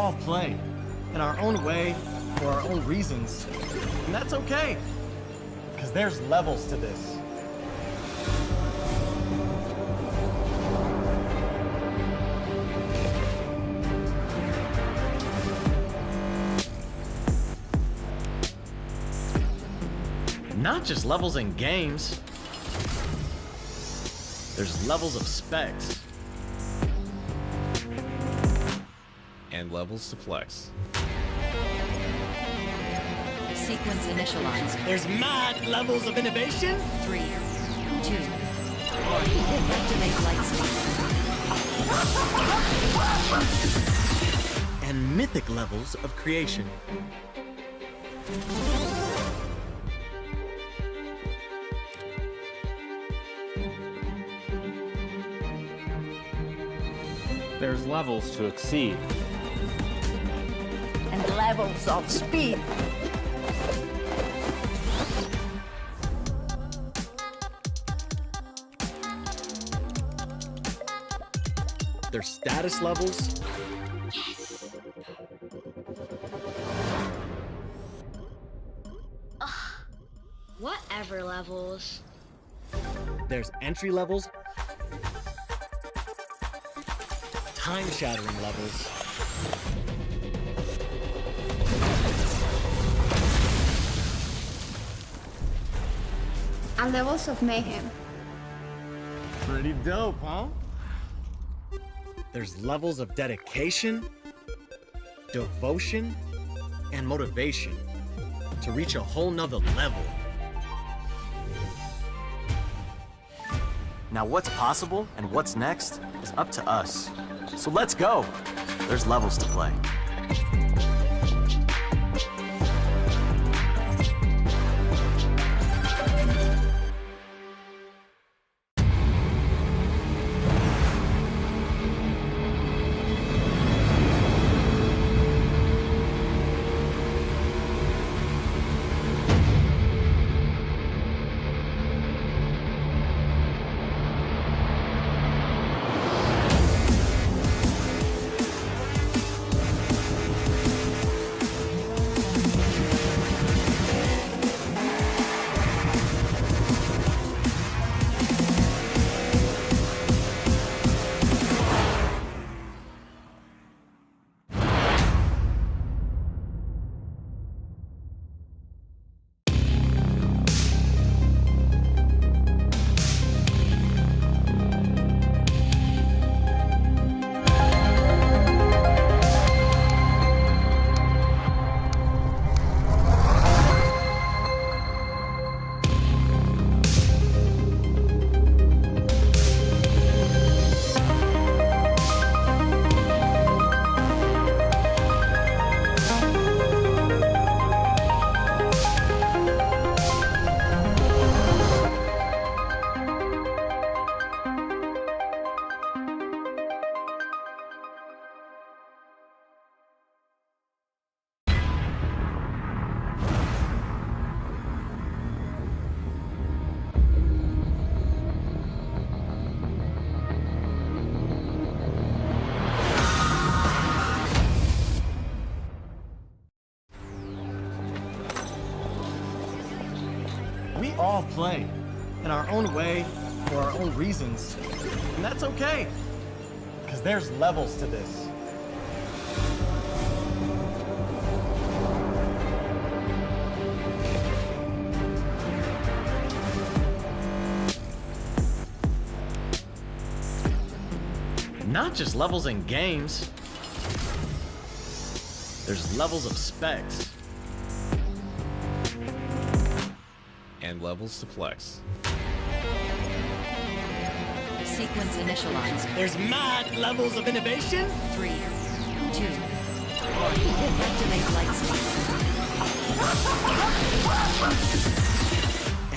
all play in our own way for our own reasons. And that's okay, because there's levels to this. Not just levels in games. There's levels of specs. And levels to flex. Sequence initialized. There's mad levels of innovation. 3, 2, 1. Activate light speed. And mythic levels of creation. There's levels to exceed. And levels of speed. There's status levels. Whatever levels. There's entry levels. Time-shattering levels. And levels of mayhem. Pretty dope, huh? There's levels of dedication, devotion, and motivation to reach a whole nother level. Now what's possible and what's next is up to us. So let's go. There's levels to play. We all play in our own way for our own reasons. And that's okay, because there's levels to this. Not just levels in games. There's levels of specs. And levels to flex. Sequence initialized. There's mad levels of innovation. 3, 2, 1. Activate light speed.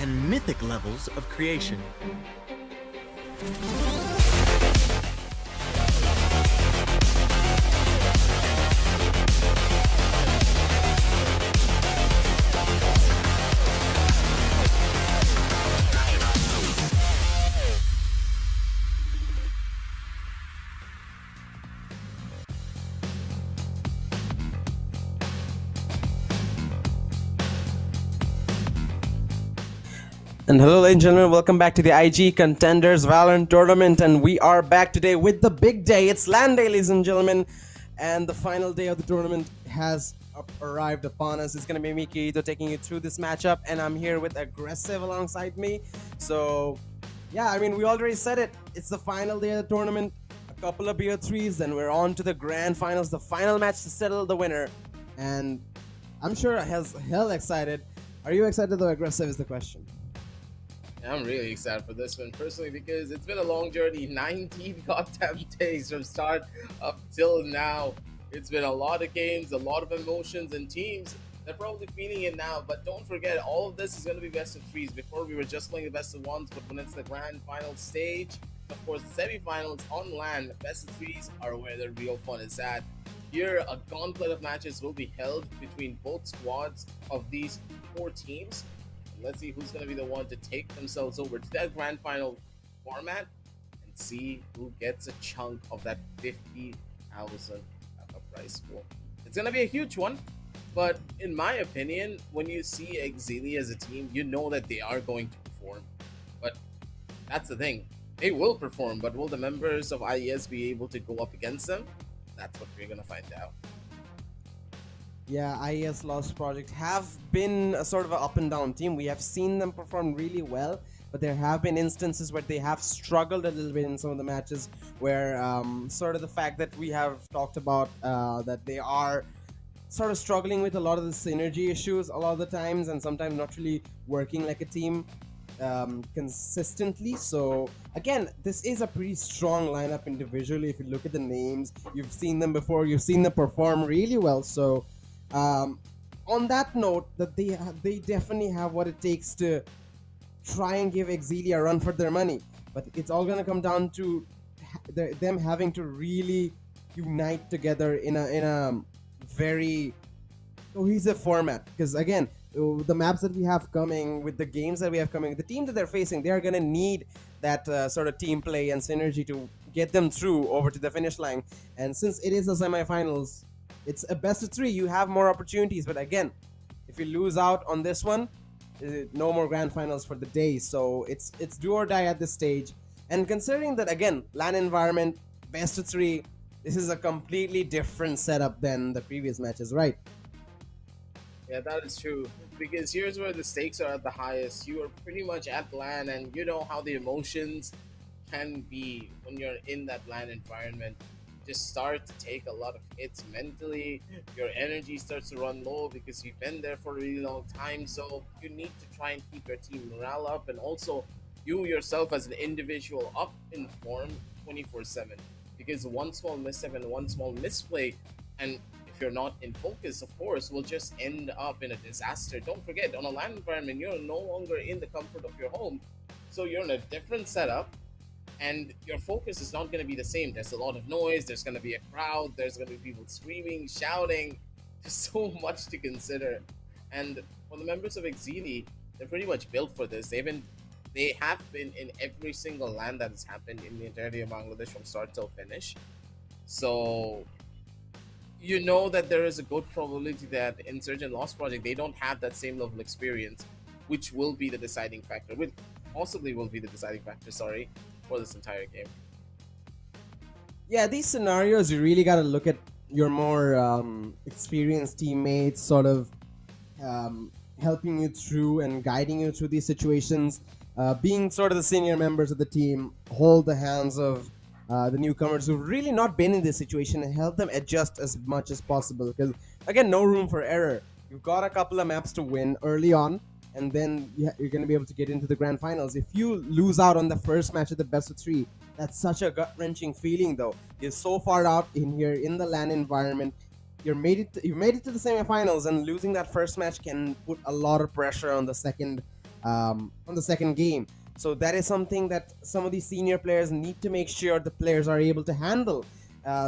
And mythic levels of creation. And hello, ladies and gentlemen, welcome back to the IGE Contenders Valorant Tournament, and we are back today with the big day. It's LAN day, ladies and gentlemen, and the final day of the tournament has arrived upon us. It's going to be me, Kirito, taking you through this matchup, and I'm here with Aggressive alongside me. So, yeah, I mean, we already said it. It's the final day of the tournament, a couple of BO3s, and we're on to the grand finals, the final match to settle the winner. And I'm sure has hell excited. Are you excited though, Aggressive, is the question. I'm really excited for this one personally because it's been a long journey, 19 goddamn days from start up till now. It's been a lot of games, a lot of emotions, and teams they're probably feeling it now. But don't forget, all of this is going to be best of threes. Before we were just playing the best of ones, but when it's the grand final stage, of course, the semifinals on LAN, best of threes are where the real fun is at. Here, a gauntlet of matches will be held between both squads of these four teams. Let's see who's going to be the one to take themselves over to that grand final format and see who gets a chunk of that 50,000 prize pool. It's going to be a huge one, but in my opinion, when you see EXCEELI as a team, you know that they are going to perform. But that's the thing. They will perform, but will the members of IES be able to go up against them? That's what we're going to find out. Yeah, IES Lost Project have been a sort of an up and down team. We have seen them perform really well, but there have been instances where they have struggled a little bit in some of the matches where sort of the fact that we have talked about that they are sort of struggling with a lot of the synergy issues a lot of the times and sometimes not really working like a team consistently. So again, this is a pretty strong lineup individually. If you look at the names, you've seen them before, you've seen them perform really well. So on that note, that they definitely have what it takes to try and give EXCEELI a run for their money, but it's all gonna come down to them having to really unite together in a very cohesive format. Because again, the maps that we have coming, with the games that we have coming, the team that they're facing, they are gonna need that sort of team play and synergy to get them through over to the finish line. And since it is the semifinals, it's a best of three. You have more opportunities, but again, if you lose out on this one, no more grand finals for the day. So it's do or die at this stage. And considering that again, LAN environment, best of three, this is a completely different setup than the previous matches, right? Yeah, that is true. Because here's where the stakes are at the highest. You are pretty much at LAN, and you know how the emotions can be when you're in that LAN environment. Just start to take a lot of hits mentally. Your energy starts to run low because you've been there for a really long time. So you need to try and keep your team morale up, and also you yourself as an individual up in form 24/7. Because one small misstep and one small misplay, and if you're not in focus, of course, will just end up in a disaster. Don't forget, on a LAN environment, you're no longer in the comfort of your home. So you're in a different setup, and your focus is not going to be the same. There's a lot of noise, there's going to be a crowd, there's going to be people screaming, shouting. There's so much to consider. And for the members of EXCEELI, they're pretty much built for this. They have been in every single LAN that has happened in the entirety of Bangladesh from start till finish. So you know that there is a good probability that INSURGENT LOSS PROJECT, they don't have that same level of experience, which will be the deciding factor. Possibly will be the deciding factor, sorry, for this entire game. Yeah, these scenarios, you really got to look at your more experienced teammates sort of helping you through and guiding you through these situations. Being sort of the senior members of the team, hold the hands of the newcomers who've really not been in this situation and help them adjust as much as possible. Because again, no room for error. You've got a couple of maps to win early on, and then you're going to be able to get into the grand finals. If you lose out on the first match of the best of three, that's such a gut-wrenching feeling though. You're so far out in here in the LAN environment. You made it to the semifinals, and losing that first match can put a lot of pressure on the second game. So that is something that some of these senior players need to make sure the players are able to handle.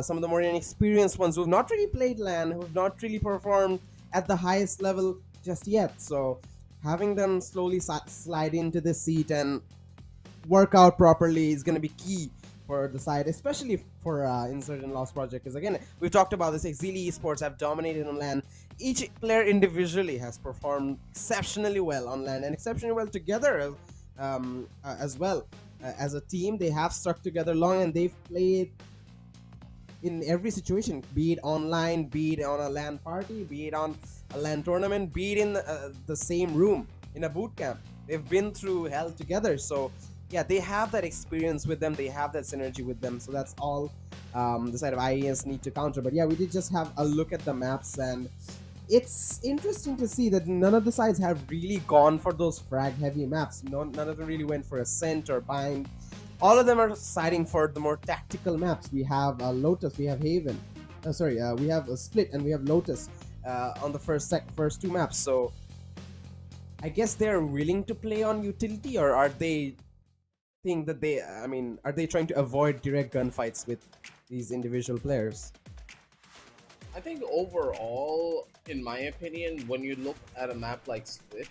Some of the more inexperienced ones who have not really played LAN, who have not really performed at the highest level just yet. So having them slowly slide into this seat and work out properly is going to be key for the side, especially for INSURGENT LOSS PROJECT. Because again, we've talked about this, EXCEELI Esports have dominated on LAN. Each player individually has performed exceptionally well on LAN and exceptionally well together as well. As a team, they have stuck together long, and they've played in every situation, be it online, be it on a LAN party, be it on a LAN tournament, be it in the same room in a boot camp. They've been through hell together. So yeah, they have that experience with them. They have that synergy with them. So that's all the side of IES need to counter. But yeah, we did just have a look at the maps, and it's interesting to see that none of the sides have really gone for those frag heavy maps. None of them really went for Ascent or Bind. All of them are siding for the more tactical maps. We have Lotus, we have Haven. We have a Split, and we have Lotus on the first two maps. So I guess they're willing to play on utility, or are they think that are they trying to avoid direct gunfights with these individual players? I think overall, in my opinion, when you look at a map like Split,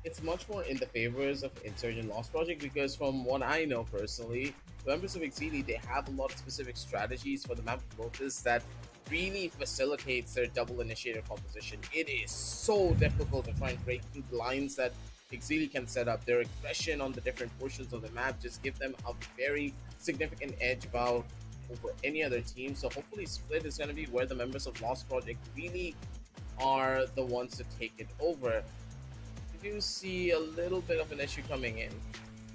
it's much more in the favors of Insurgent Loss Project, because from what I know personally, the members of EXCEELI, they have a lot of specific strategies for the map of Lotus that really facilitates their double initiator composition. It is so difficult to try and break through the lines that EXCEELI can set up. Their aggression on the different portions of the map just give them a very significant edge over any other team. So hopefully Split is going to be where the members of Lost Project really are the ones to take it over. We do see a little bit of an issue coming in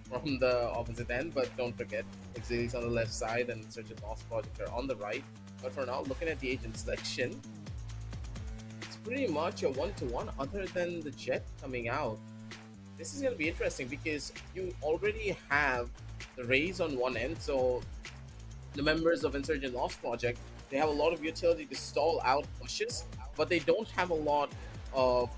from the opposite end, but don't forget, EXCEELI's on the left side and Insurgent Lost Project are on the right. But for now, looking at the agent selection, it's pretty much a one-to-one other than the Jet coming out. This is going to be interesting because you already have the Raze on one end, so the members of Insurgent Lost Project, they have a lot of utility to stall out pushes, but they don't have a lot of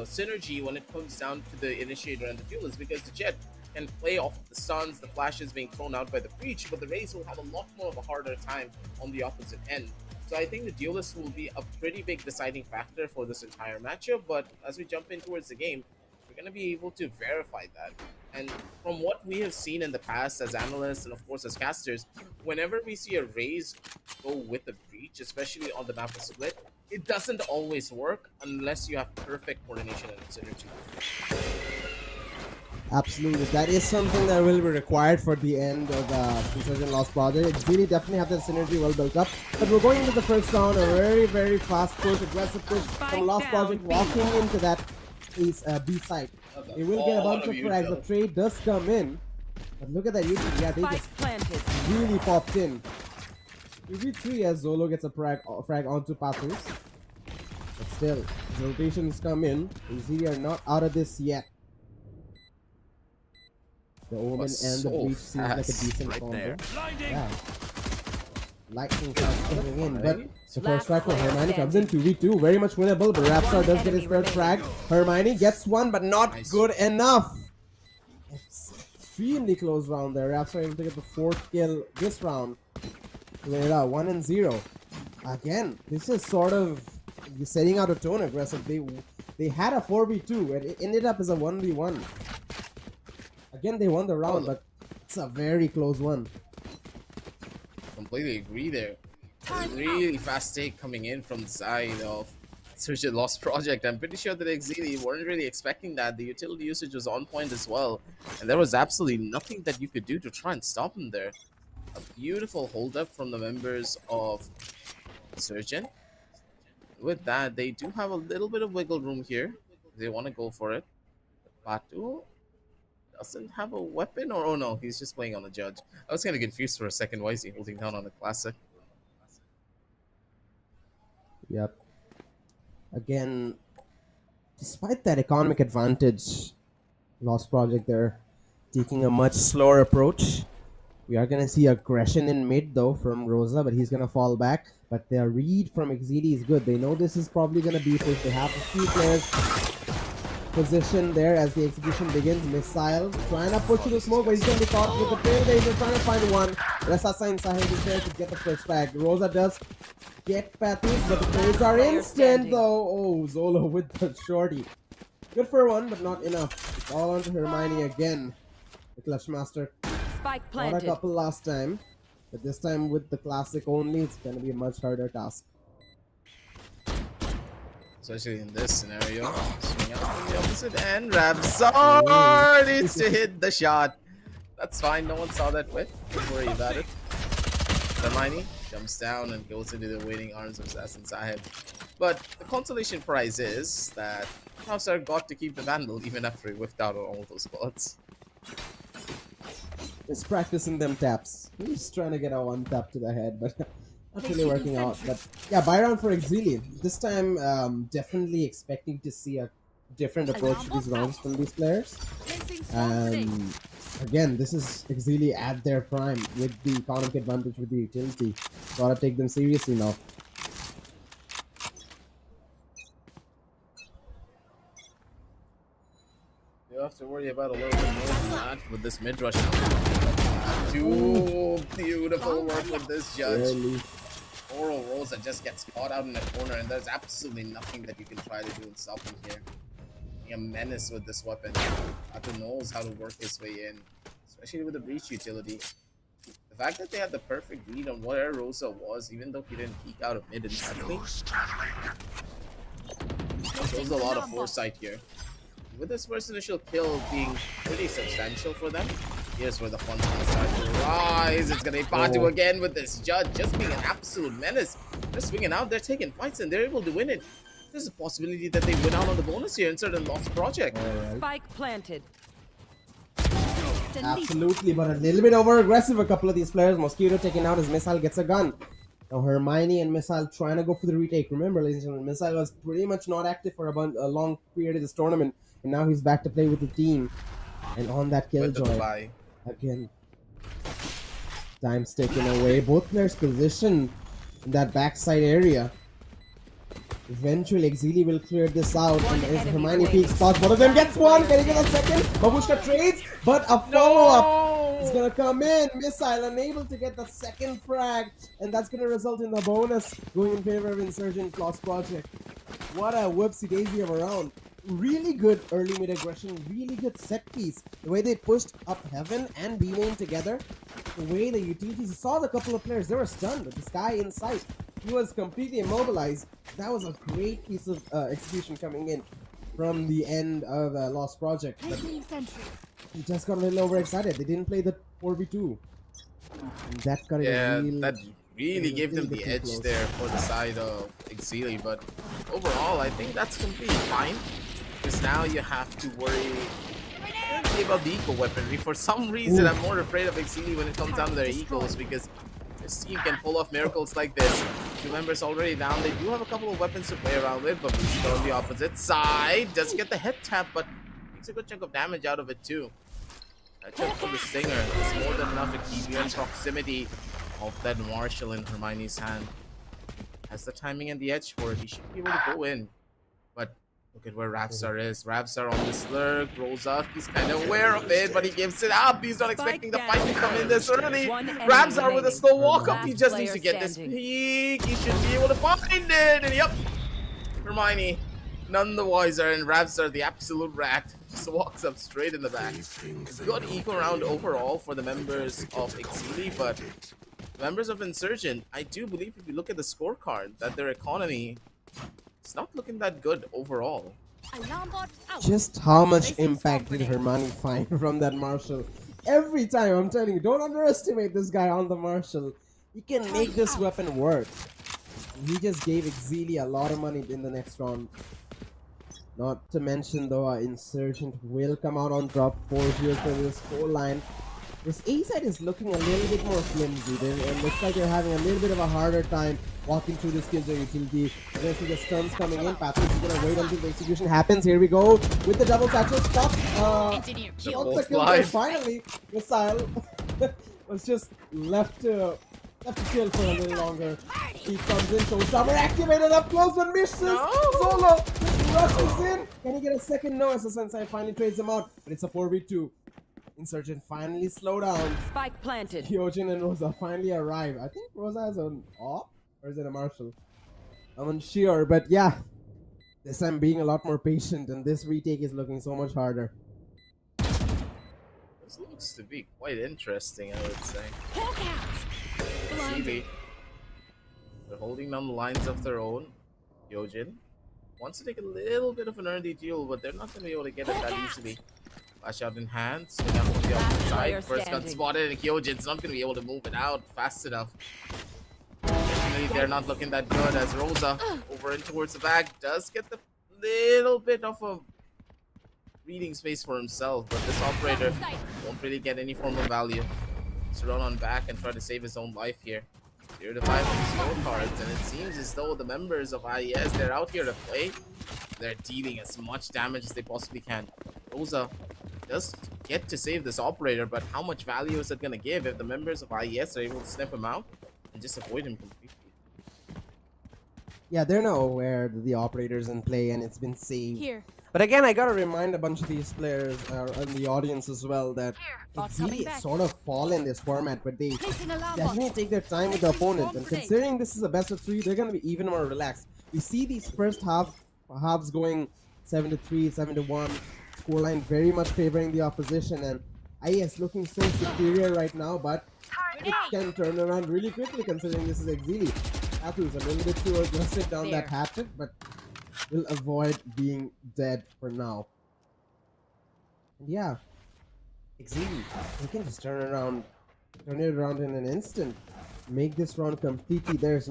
synergy when it comes down to the initiator and the duelist, because the Jet can play off the stuns, the flashes being thrown out by the breach, but the Raze will have a lot more of a harder time on the opposite end. So I think the duelist will be a pretty big deciding factor for this entire matchup, but as we jump in towards the game, we're going to be able to verify that. And from what we have seen in the past as analysts and of course as casters, whenever we see a Raze go with a breach, especially on the map of Split, it doesn't always work unless you have perfect coordination and synergy. Absolutely, that is something that will be required for the end of the Insurgent Lost Project. EXCEELI definitely have that synergy well built up. But we're going into the first round, a very, very fast push, aggressive push from Lost Project, walking into that B site. They will get a bunch of frags. The trade does come in, but look at that YouTube. Yeah, they just really popped in. 3v3 as Zolo gets a frag onto Pathus. But still, the rotations come in. EXCEELI are not out of this yet. The Omen and the Breach seems like a decent combo. Yeah. Lightning starts coming in, but the first strike for Hermione comes in 2v2, very much winnable, but Rapstar does get his third frag. Hermione gets one, but not good enough. It's extremely close round there. Rapstar able to get the fourth kill this round. Win it out, 1-0. Again, this is sort of setting out a tone aggressive. They had a 4v2 and it ended up as a 1v1. Again, they won the round, but it's a very close one. Completely agree there. Really fast take coming in from the side of Insurgent Lost Project. I'm pretty sure that EXCEELI weren't really expecting that. The utility usage was on point as well, and there was absolutely nothing that you could do to try and stop him there. A beautiful hold up from the members of Insurgent. With that, they do have a little bit of wiggle room here. They want to go for it. Batu doesn't have a weapon, or oh no, he's just playing on the judge. I was kind of confused for a second. Why is he holding down on the classic? Yep. Again, despite that economic advantage, Lost Project, they're taking a much slower approach. We are going to see aggression in mid though from Rosa, but he's going to fall back. But their read from EXCEELI is good. They know this is probably going to be pushed. They have a few players position there as the execution begins. Missile trying to push to the smoke, but he's going to be caught with the tail. They're trying to find one. Resasa inside is there to get the first flag. Rosa does get Pathus, but the plays are instant though. Oh, Zolo with the shorty. Good for one, but not enough. It's all onto Hermione again. The Clutch Master Spike got a planted. couple last time, but this time with the classic only, it's going to be a much harder task. especially in this scenario. Swing out from the opposite end. Rabzar needs to hit the shot. That's fine. No one saw that whip. Don't worry about it. Hermione jumps down and goes into the waiting arms of Assassin Sahib. But the consolation prize is that Rabzar got to keep the Vandal even after he whiffed out on all those spots. He's practicing them taps. He's trying to get a one tap to the head, but not really working out. But yeah, buy round for EXCEELI. This time, definitely expecting to see a different approach to these rounds from these players. Again, this is EXCEELI at their prime with the economic advantage with the utility. Gotta take them seriously now. You have to worry about a little bit more than that with this mid rush. Too beautiful work with this judge. Barely. Oral Rosa just gets caught out in the corner, and there's absolutely nothing that you can try to do and stop him here. Being a menace with this weapon. Ato knows how to work his way in, especially with the breach utility. The fact that they had the perfect read on where Rosa was, even though he didn't peek out of mid instantly, shows a lot of foresight here. With this first initial kill being pretty substantial for them, here's where the fun's gonna start to rise. It's gonna be Patu again with this judge just being an absolute menace. They're swinging out, they're taking fights, and they're able to win it. There's a possibility that they win out on the bonus here inside a Lost Project. Spike planted. Absolutely, but a little bit over aggressive. A couple of these players. Mosquito taking out his Missile gets a gun. Now Hermione and Missile trying to go for the retake. Remember, ladies and gentlemen, Missile was pretty much not active for a long period of this tournament, and now he's back to play with the team. And on that Killjoy again, time's taken away. Both players positioned in that backside area. Eventually, EXCEELI will clear this out, and as Hermione peeks spots, one of them gets one. Can he get a second? Babushka trades, but a follow-up is gonna come in. Missile unable to get the second frag, and that's gonna result in the bonus going in favor of Insurgent Lost Project. What a whoopsie daisy of a round. Really good early mid aggression, really good set piece. The way they pushed up Heaven and B main together, the way the utilities saw the couple of players, they were stunned. This guy in sight, he was completely immobilized. That was a great piece of execution coming in from the end of Lost Project. But he just got a little overexcited. They didn't play the 4v2. And that got that really gave them the edge there for the side of EXCEELI. But overall, I think that's completely fine. Because now you have to worry about the eco weaponry. For some reason, I'm more afraid of EXCEELI when it comes down to their ecos, because this team can pull off miracles like this. Two members already down. They do have a couple of weapons to play around with, but Bushka on the opposite side does get the head tap, but takes a good chunk of damage out of it too. That chunk from the Stinger is more than enough to keep you in proximity of that Marshall in Hermione's hand. Has the timing and the edge for it. He should be able to go in, but look at where Rabzar is. Rabzar on this lurk, rolls up. He's kind of aware of it, but he gives it up. He's not expecting the fight to come in this early. Rabzar with a slow walk up. He just needs to get this peek. He should be able to find it. And yep, Hermione, none the wiser. And Rabzar, the absolute rat, just walks up straight in the back. Good eco round overall for the members of EXCEELI, but members of Insurgent, I do believe if you look at the scorecard, that their economy, it's not looking that good overall. Just how much impact did Hermione find from that Marshall? Every time, I'm telling you, don't underestimate this guy on the Marshall. He can make this weapon work. He just gave EXCEELI a lot of money in the next round. Not to mention though, Insurgent will come out on top 4 here for this scoreline. This A side is looking a little bit more flimsy. It looks like they're having a little bit of a harder time walking through this Killjoy utility. You're gonna see the stuns coming in. Patrick is gonna wait until the execution happens. Here we go with the double satchel stop. The Killjoy finally. Missile was just left to kill for a little longer. He comes in, showstopper activated up close and misses. Solo just rushes in. Can he get a second? No, as the Sensei finally trades him out, but it's a 4v2. Insurgent finally slow down. Spike planted. Hyojin and Rosa finally arrive. I think Rosa has an AWP, or is it a Marshall? I'm unsure, but yeah. This time being a lot more patient, and this retake is looking so much harder. This looks to be quite interesting, I would say. EXCEELI, they're holding down the lines of their own. Hyojin wants to take a little bit of an early duel, but they're not going to be able to get it that easily. Flash out in hand, swing out from the opposite side. First gun spotted, and Kyojin's not going to be able to move it out fast enough. Unfortunately, they're not looking that good as Rosa over in towards the back does get the little bit of a reading space for himself, but this operator won't really get any form of value. So run on back and try to save his own life here. 0 to 5 on the scorecards, and it seems as though the members of IES, they're out here to play. They're dealing as much damage as they possibly can. Rosa does get to save this operator, but how much value is it going to give if the members of IES are able to sniff him out and just avoid him completely? Yeah, they're not aware that the operator's in play and it's been saved. Here. But again, I gotta remind a bunch of these players and the audience as well that EXEELI sort of fall in this format, but they definitely take their time with the opponent. And considering this is a best of 3, they're gonna be even more relaxed. We see these first halves going 7 to 3, 7 to 1, scoreline very much favoring the opposition, and IES looking so superior right now, but it can turn around really quickly considering this is EXEELI. Pathus a little bit too aggressive down that hatchet, but will avoid being dead for now. And yeah, EXEELI, they can just turn it around in an instant. Make this round completely theirs.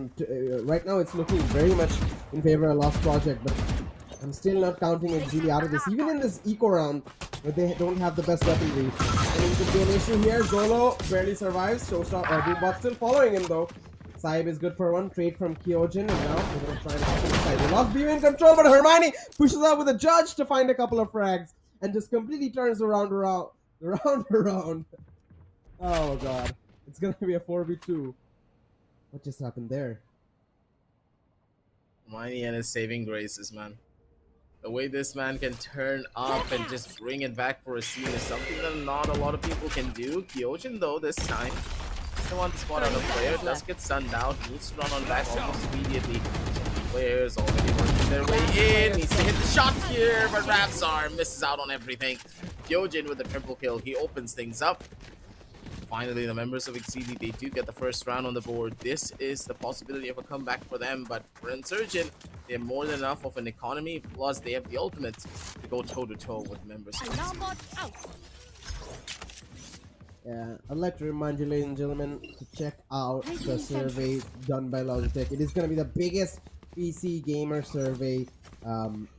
Right now it's looking very much in favor of Lost Project, but I'm still not counting EXEELI out of this. Even in this eco round, where they don't have the best weaponry. And in the donation here, Zolo barely survives. Showstop, Boombot still following him though. Saib is good for one. Trade from Kyojin, and now we're going to try and hop inside. They lost Beam in control, but Hermione pushes out with a judge to find a couple of frags and just completely turns around. Oh god. It's going to be a 4v2. What just happened there? Hermione and his saving graces, man. The way this man can turn up and just bring it back for a scene is something that not a lot of people can do. Kyojin, though, this time the one to spot on the player, does get stunned out, needs to run on back almost immediately. So the players already working their way in, needs to hit the shot here, but Rapsar misses out on everything. Kyojin with a triple kill, he opens things up. Finally, the members of EXCEELI, they do get the first round on the board. This is the possibility of a comeback for them, but for Insurgent, they have more than enough of an economy, plus they have the ultimate to go toe-to-toe with members of EXCEELI. Yeah, I'd like to remind you, ladies and gentlemen, to check out the survey done by Logitech. It is going to be the biggest PC gamer survey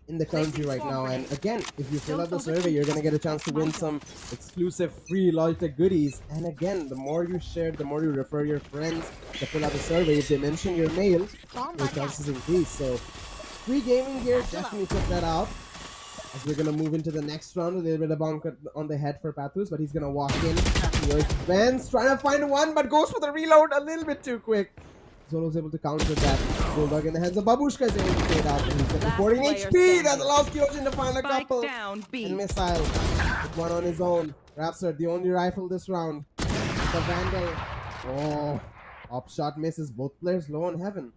in the country right now. And again, if you fill out the survey, you're going to get a chance to win some exclusive free Logitech goodies. And again, the more you share, the more you refer your friends to fill out the survey. If they mention your mail, your chances increase. So, free gaming gear, definitely check that out. As we're gonna move into the next round, a little bit of bonk on the head for Pathus, but he's gonna walk in. Here's Vance trying to find one, but goes for the reload a little bit too quick. Zolo's able to counter that. Bulldog in the hands of Babushka is able to fade out. And he's got 40 HP. That allows Kyojin to find a couple. Down, And Missile with one on his own. Rapsar, the only rifle this round. The Vandal. Oh, up shot misses. Both players low on heaven.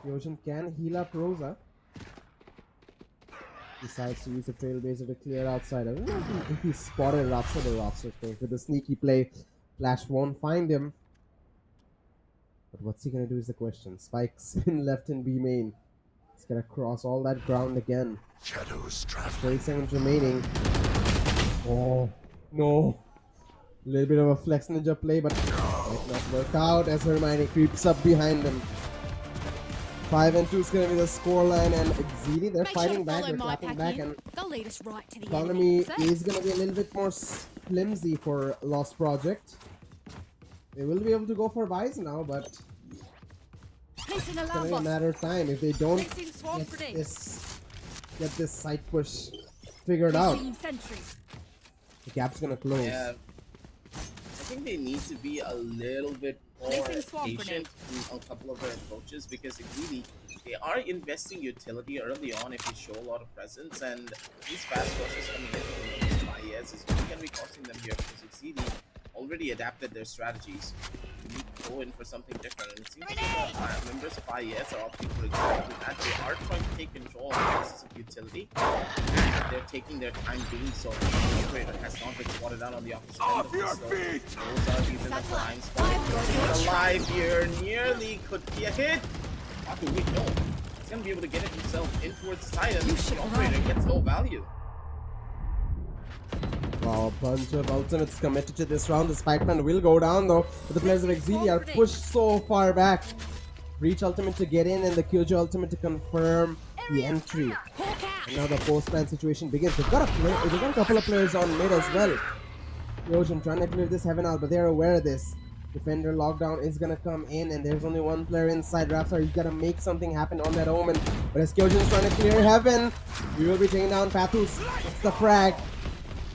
Kyojin can heal up Rosa. Decides to use the Trailblazer to clear outside. I don't know if he spotted Rapsar, the Rapsar thing. With a sneaky play, Flash won't find him. But what's he gonna do is the question. Spike spin left in B main. He's gonna cross all that ground again. Shadows traveling. 30 seconds remaining. Oh, no. A little bit of a flex ninja play, but might not work out as Hermione creeps up behind him. 5 and 2 is going to be the scoreline, and EXCEELI, they're fighting back, they're clapping back, and economy is going to be a little bit more flimsy for Lost Project. They will be able to go for buys now, but it's going to be a matter of time if they don't get this side push figured out. The gap's going to close. Yeah. I think they need to be a little bit more patient in a couple of their approaches, because EXCEELI, they are investing utility early on if you show a lot of presence, and these fast rushes coming in from IES is really going to be costing them here, because EXCEELI already adapted their strategies. You need to go in for something different, and it seems like the members of IES are opting for exactly that. They are trying to take control on the basis of utility, and they're taking their time doing so. The operator has not been spotted out on the opposite end of this, so those are these in the prime spot. Alive here, nearly could be a hit. Wait, no. He's gonna be able to get it himself in towards the side, and You the should operator run. gets no value. Wow, a bunch of ultimates committed to this round. The Spikeman will go down though, but the players of EXCEELI are pushed so far back. Breach ultimate to get in and the Killjoy ultimate to confirm the entry. And now the post-plan situation begins. They've got a couple of players on mid as well. Yojan trying to clear this heaven out, but they're aware of this. Defender lockdown is gonna come in, and there's only one player inside. Rapstar, he's gotta make something happen on that Omen. But as Kyojan's trying to clear heaven, we will be taking down Pathus. It's the frag.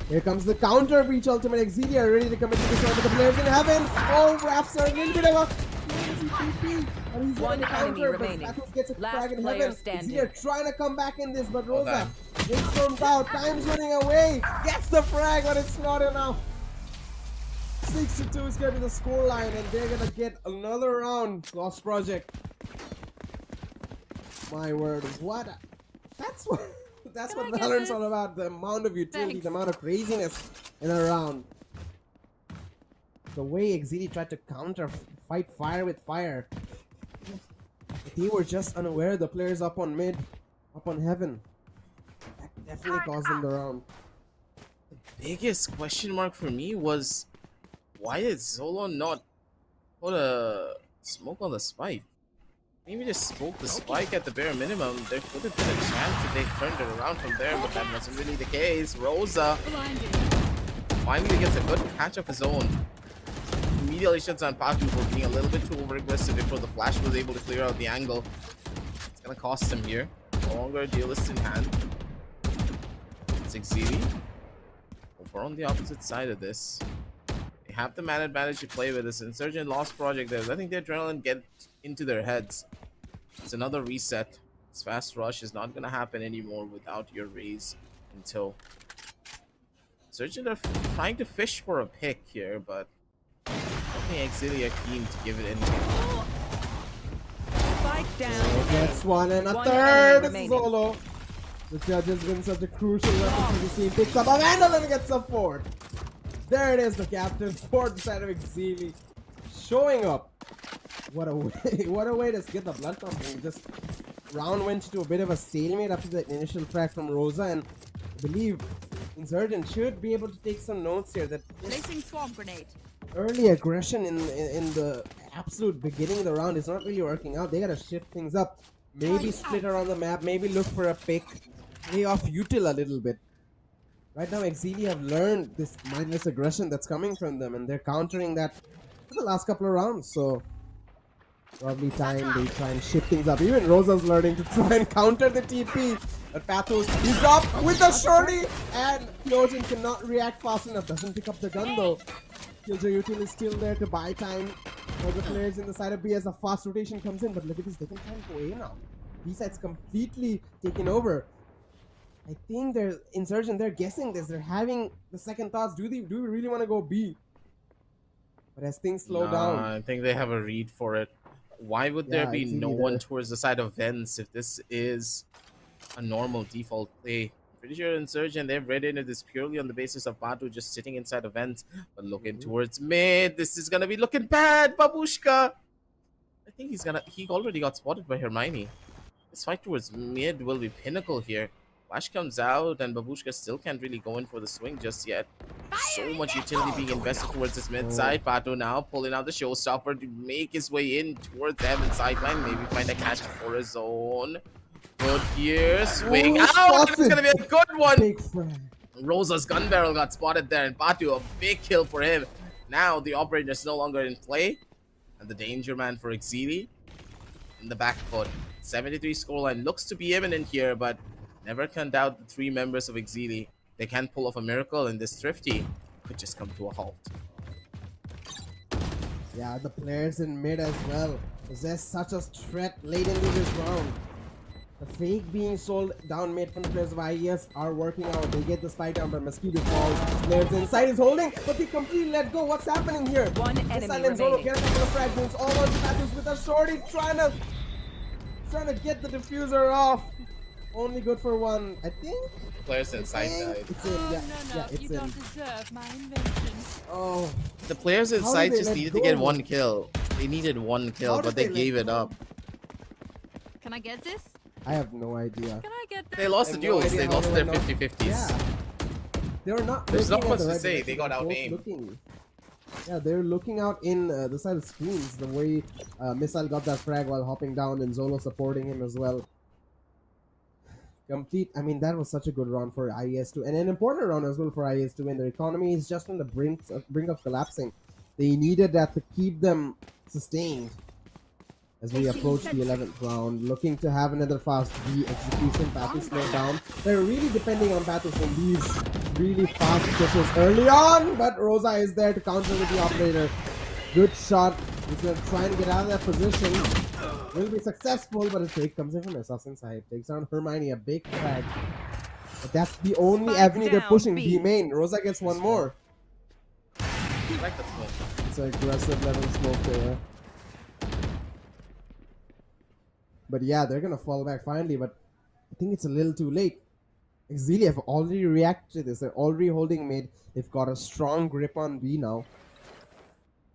Here comes the counter. Breach ultimate. EXCEELI are ready to commit to the show, but the players in heaven. Oh, Rapstar, a little bit of a crazy TP. But he's One gonna enemy counter, but remaining. Pathus gets a Last frag in player heaven. standing. EXCEELI are trying to come back in this, but Rosa Okay. is stormed out. Time's running away. Gets the frag, but it's not enough. 6-2 is going to be the scoreline, and they're gonna get another round. Lost Project. My word, what? That's what Valorant's all about. The amount of utility, Thanks. the amount of craziness in a round. The way EXCEELI tried to counter, fight fire with fire. They were just unaware. The players up on mid, up on heaven. That definitely caused them the round. Biggest question mark for me was, why did Zolo not put a smoke on the spike? Maybe just smoke the spike at the bare minimum. There could have been a chance that they turned it around from there, but that wasn't really the case. Rosa finally gets a good catch of his own. Immediately shuts on Patu for being a little bit too over-aggressive before the flash was able to clear out the angle. It's gonna cost him here. No longer a duelist in hand. It's EXCEELI. Over on the opposite side of this. They have the man advantage to play with. This Insurgent Lost Project. They're letting the adrenaline get into their heads. It's another reset. This fast rush is not gonna happen anymore without your raise until Insurgent are trying to fish for a pick here, but I don't think EXCEELI are keen to give it anything. Spike down. Gets one and a One third. enemy It's remaining. Zolo. The judge has been such a crucial weapon for the team. Picks up a vandal and gets a fourth. There it is, the captain, fourth side of EXCEELI, showing up. What a way! What a way to get the blood pumping. Just round went to a bit of a stalemate after the initial frag from Rosa, and I believe Insurgent should be able to take some notes here. That Placing swarm grenade. early aggression in the absolute beginning of the round is not really working out. They gotta shift things up. Maybe split around the map. Maybe look for a pick. Play off util a little bit. Right now, EXCEELI have learned this mindless aggression that's coming from them, and they're countering that for the last couple of rounds. So probably time they try and shift things up. Even Rosa's learning to try and counter the TP. But Pathos, he's up with the shorty, and Kyojin cannot react fast enough. Doesn't pick up the gun though. Killjoy util is still there to buy time for the players in the side of B as a fast rotation comes in. But look at this, they can try and go A now. B side's completely taken over. I think they're Insurgent, they're guessing this. They're having the second thoughts. Do we really want to go B? But as things slow down. I think they have a read for it. Why would there Yeah, be it's no either- one towards the side of Vents if this is a normal default play? Pretty sure Insurgent, they've read into this purely on the basis of Batu just sitting inside of Vents, but looking towards mid. This is gonna be looking bad, Babushka. I think he already got spotted by Hermione. This fight towards mid will be pinnacle here. Flash comes out, and Babushka still can't really go in for the swing just yet. So much utility being invested towards this mid side. Pato now pulling out the showstopper to make his way in towards Heaven sideline. Maybe find a catch for his own. Good here, swing Ooh, out. spotted. It's gonna be a good one. Big frag. Rosa's gun barrel got spotted there, and Batu, a big kill for him. Now the operator is no longer in play, and the danger man for EXCEELI in the back foot. 73 scoreline looks to be imminent here, but never can doubt the three members of EXCEELI. They can pull off a miracle, and this Thrifty could just come to a halt. Yeah, the players in mid as well possess such a threat late into this round. The fake being sold down mid from the players of IES are working out. They get the spike down, but Mosquito falls. Players inside is holding, but they completely let go. What's happening here? One The enemy silent Zolo remaining. gets a couple of fragments. All on Pathos with a shorty trying to get the diffuser off. Only good for one, I think. Players inside died. It's in, yeah, yeah, it's you in. don't deserve my invention. Oh, The players How inside did they just let needed to get go? one kill. They needed one kill, How but did they they gave let it go? up. Can I get this? I have no idea. Can I get that? They lost the I have no duels. idea They how lost they their went out. 50-50s. Yeah. They're not. There's looking not at much the to right say. direction, They got they're both outaimed. looking. Yeah, they're looking out in the side of screens. The way Missile got that frag while hopping down and Zolo supporting him as well. Complete. I mean, that was such a good round for IES2 and an important round as well for IES2 when their economy is just on the brink of collapsing. They needed that to keep them sustained. As we approach the 11th round, looking to have another fast B execution. Pathus slowed down. They're really depending on Pathus in these really fast pushes early on, but Rosa is there to counter with the operator. Good shot. He's going to try and get out of that position. Will be successful, but a take comes in from Assassin side. Takes down Hermione, a big frag. But that's the only Spike avenue they're down, pushing. B. B main. Rosa gets one more. I like that smoke. It's an aggressive level smoke there. But yeah, they're gonna fall back finally, but I think it's a little too late. EXCEELI have already reacted to this. They're already holding mid. They've got a strong grip on B now.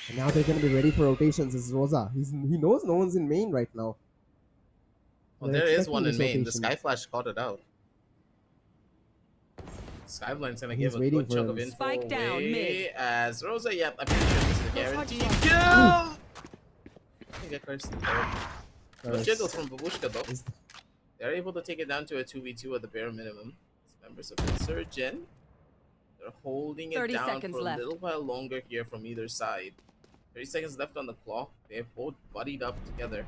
And now they're gonna be ready for rotations. This is Rosa. He knows no one's in main right now. Well, They're there is expecting one in this main. The rotation. Sky Flash caught it out. Skybline's gonna He's give a waiting good for chunk him. of info Spike down, away mid. as Rosa. Yep, I'm pretty sure this is a guaranteed kill. I think I cursed the third. No jiggles from Babushka though. Is- They're able to take it down to a 2v2 at the bare minimum. As members of Insurgent, they're holding it 30 down seconds for a left. little while longer here from either side. 30 seconds left on the clock. They've both buddied up together.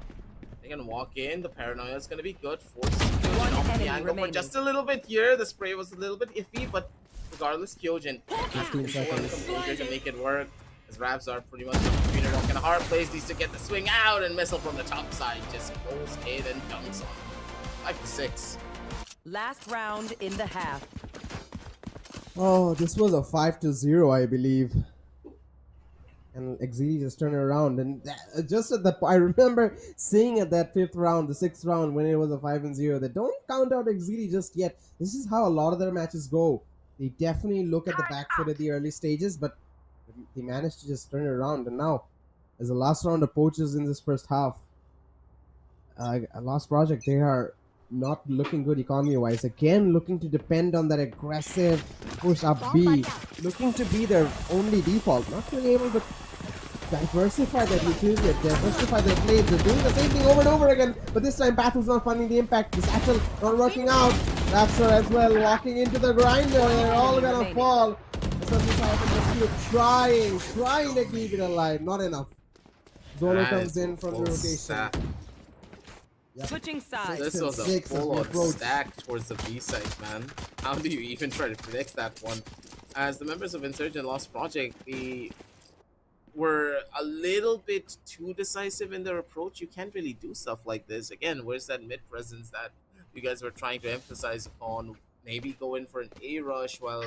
They can walk in. The paranoia is going to be good. Forcing One Kyojin off the enemy angle for remaining. just a little bit here. The spray was a little bit iffy, but regardless, Kyojin 15 controlling the seconds. composure to make it work. As Rabs are pretty much between a rock and a hard place. Needs to get the swing out, and missile from the top side just goes in and dunks on him. 5-6. Last round in the half. Oh, this was a 5-0, I believe. And EXCEELI just turned it around, and just at the I remember saying at that 5th round, the 6th round, when it was a 5-0, that don't count out EXCEELI just yet. This is how a lot of their matches go. They definitely look at the back foot at the early stages, but they managed to just turn it around. And now, as the last round approaches in this first half, Lost Project, they are not looking good economy-wise. Again, looking to depend on that aggressive push up B. Looking to be their only default. Not really able to diversify their utility, diversify their plays. They're doing the same thing over and over again. But this time, Battle's not finding the impact. This actual not working out. Raptor as well, walking into the grinder. They're all gonna fall. Trying to keep it alive. Not enough. Zolo comes in from the rotation. Yep. Switching sides. This was a Six as we full-on approach. stack towards the B side, man. How do you even try to predict that one? As the members of Insurgent Lost Project, they were a little bit too decisive in their approach. You can't really do stuff like this. Again, where's that mid presence that you guys were trying to emphasize upon? Maybe go in for an A rush while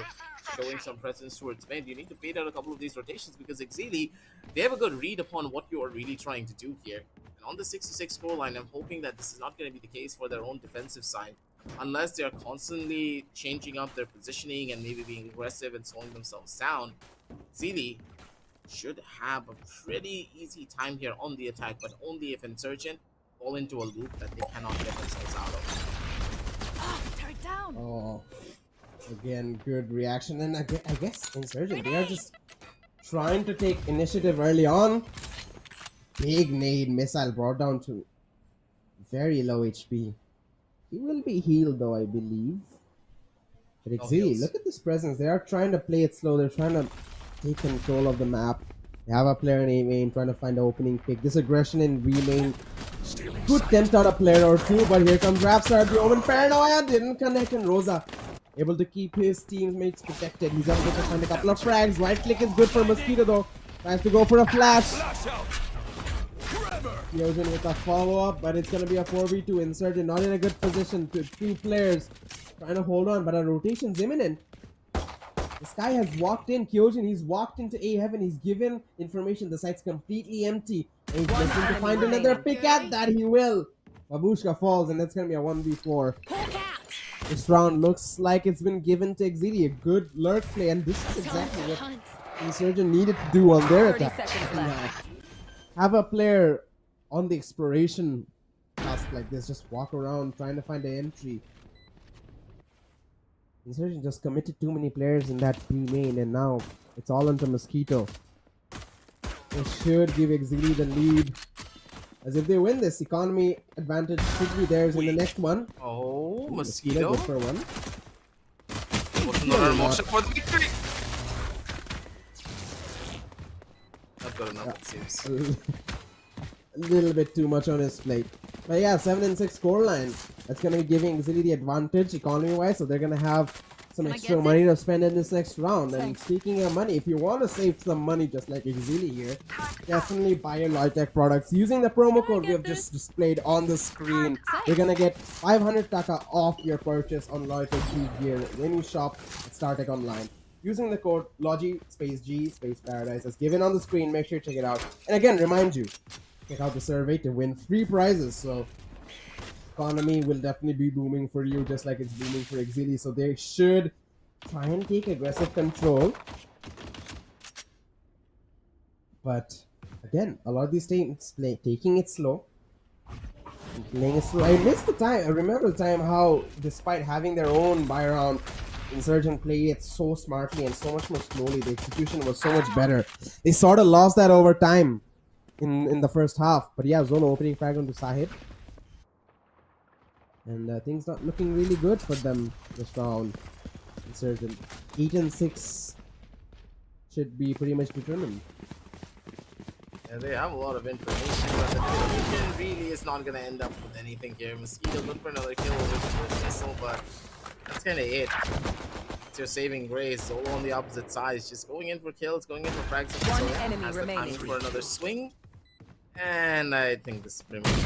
showing some presence towards mid. You need to bait out a couple of these rotations because EXCEELI, they have a good read upon what you are really trying to do here. And on the 6-6 scoreline, I'm hoping that this is not going to be the case for their own defensive side. Unless they are constantly changing up their positioning and maybe being aggressive and slowing themselves down, EXCEELI should have a pretty easy time here on the attack, but only if Insurgent fall into a loop that they cannot get themselves out of. Turn it down. Oh, again, good reaction. And I guess Insurgent, they are just trying to take initiative early on. Big nade missile brought down to very low HP. He will be healed though, I believe. But No EXCEELI, heals. look at this presence. They are trying to play it slow. They're trying to take control of the map. They have a player in A main trying to find an opening pick. This aggression in B main could tempt out a player or two, but here comes Rapstar. The Omen Paranoia didn't connect, and Rosa able to keep his teammates protected. He's able to find a couple of frags. Right click is good for Mosquito though. Tries to go for a flash. Kyojin with a follow-up, but it's going to be a 4v2. Insurgent not in a good position. Two players trying to hold on, but a rotation's imminent. This guy has walked in. Kyojin, he's walked into A heaven. He's given information. The site's completely empty. And he's looking to find another pick at that. He will. Babushka falls, and that's going to be a 1v4. This round looks like it's been given to EXCEELI. A good lurk play, and this is exactly what Insurgent needed to do on their 30 attack. seconds left. Have a player on the exploration task like this, just walk around trying to find an entry. Insurgent just committed too many players in that B main, and now it's all onto Mosquito. They should give EXCEELI the lead. As if they win this, economy advantage should be theirs in the next one. Oh, Mosquito Mosquito. good for one. Another motion for the victory. Not good enough, it seems. A little bit too much on his plate. But yeah, 7-6 scoreline. That's gonna be giving EXCEELI the advantage economy-wise, so they're gonna have some extra money to spend in this next round. And speaking of money, if you want to save some money just like EXCEELI here, definitely buy your Logitech products using the promo code we have just displayed on the screen. You're gonna get 500 taka off your purchase on Logitech G gear when you shop at StarTech Online. Using the code Logi_G_Paradise as given on the screen. Make sure to check it out. And again, remind you, check out the survey to win free prizes. So economy will definitely be booming for you just like it's booming for EXCEELI. So they should try and take aggressive control. But again, a lot of these teams taking it slow. Playing it slow. I missed the time. I remember the time how, despite having their own buy round, Insurgent played it so smartly and so much more slowly. The execution was so much better. They sort of lost that over time in the first half. But yeah, zone opening frag onto Sahib. And things not looking really good for them this round. Insurgent 8-6 should be pretty much determined. Yeah, they have a lot of information, but the information really is not gonna end up with anything here. Mosquito good for another kill with the missile, but that's kinda it. It's your saving grace. All on the opposite side. Just going in for kills, going in for frags. One so enemy has remaining. the timing for another swing. And I think this is pretty much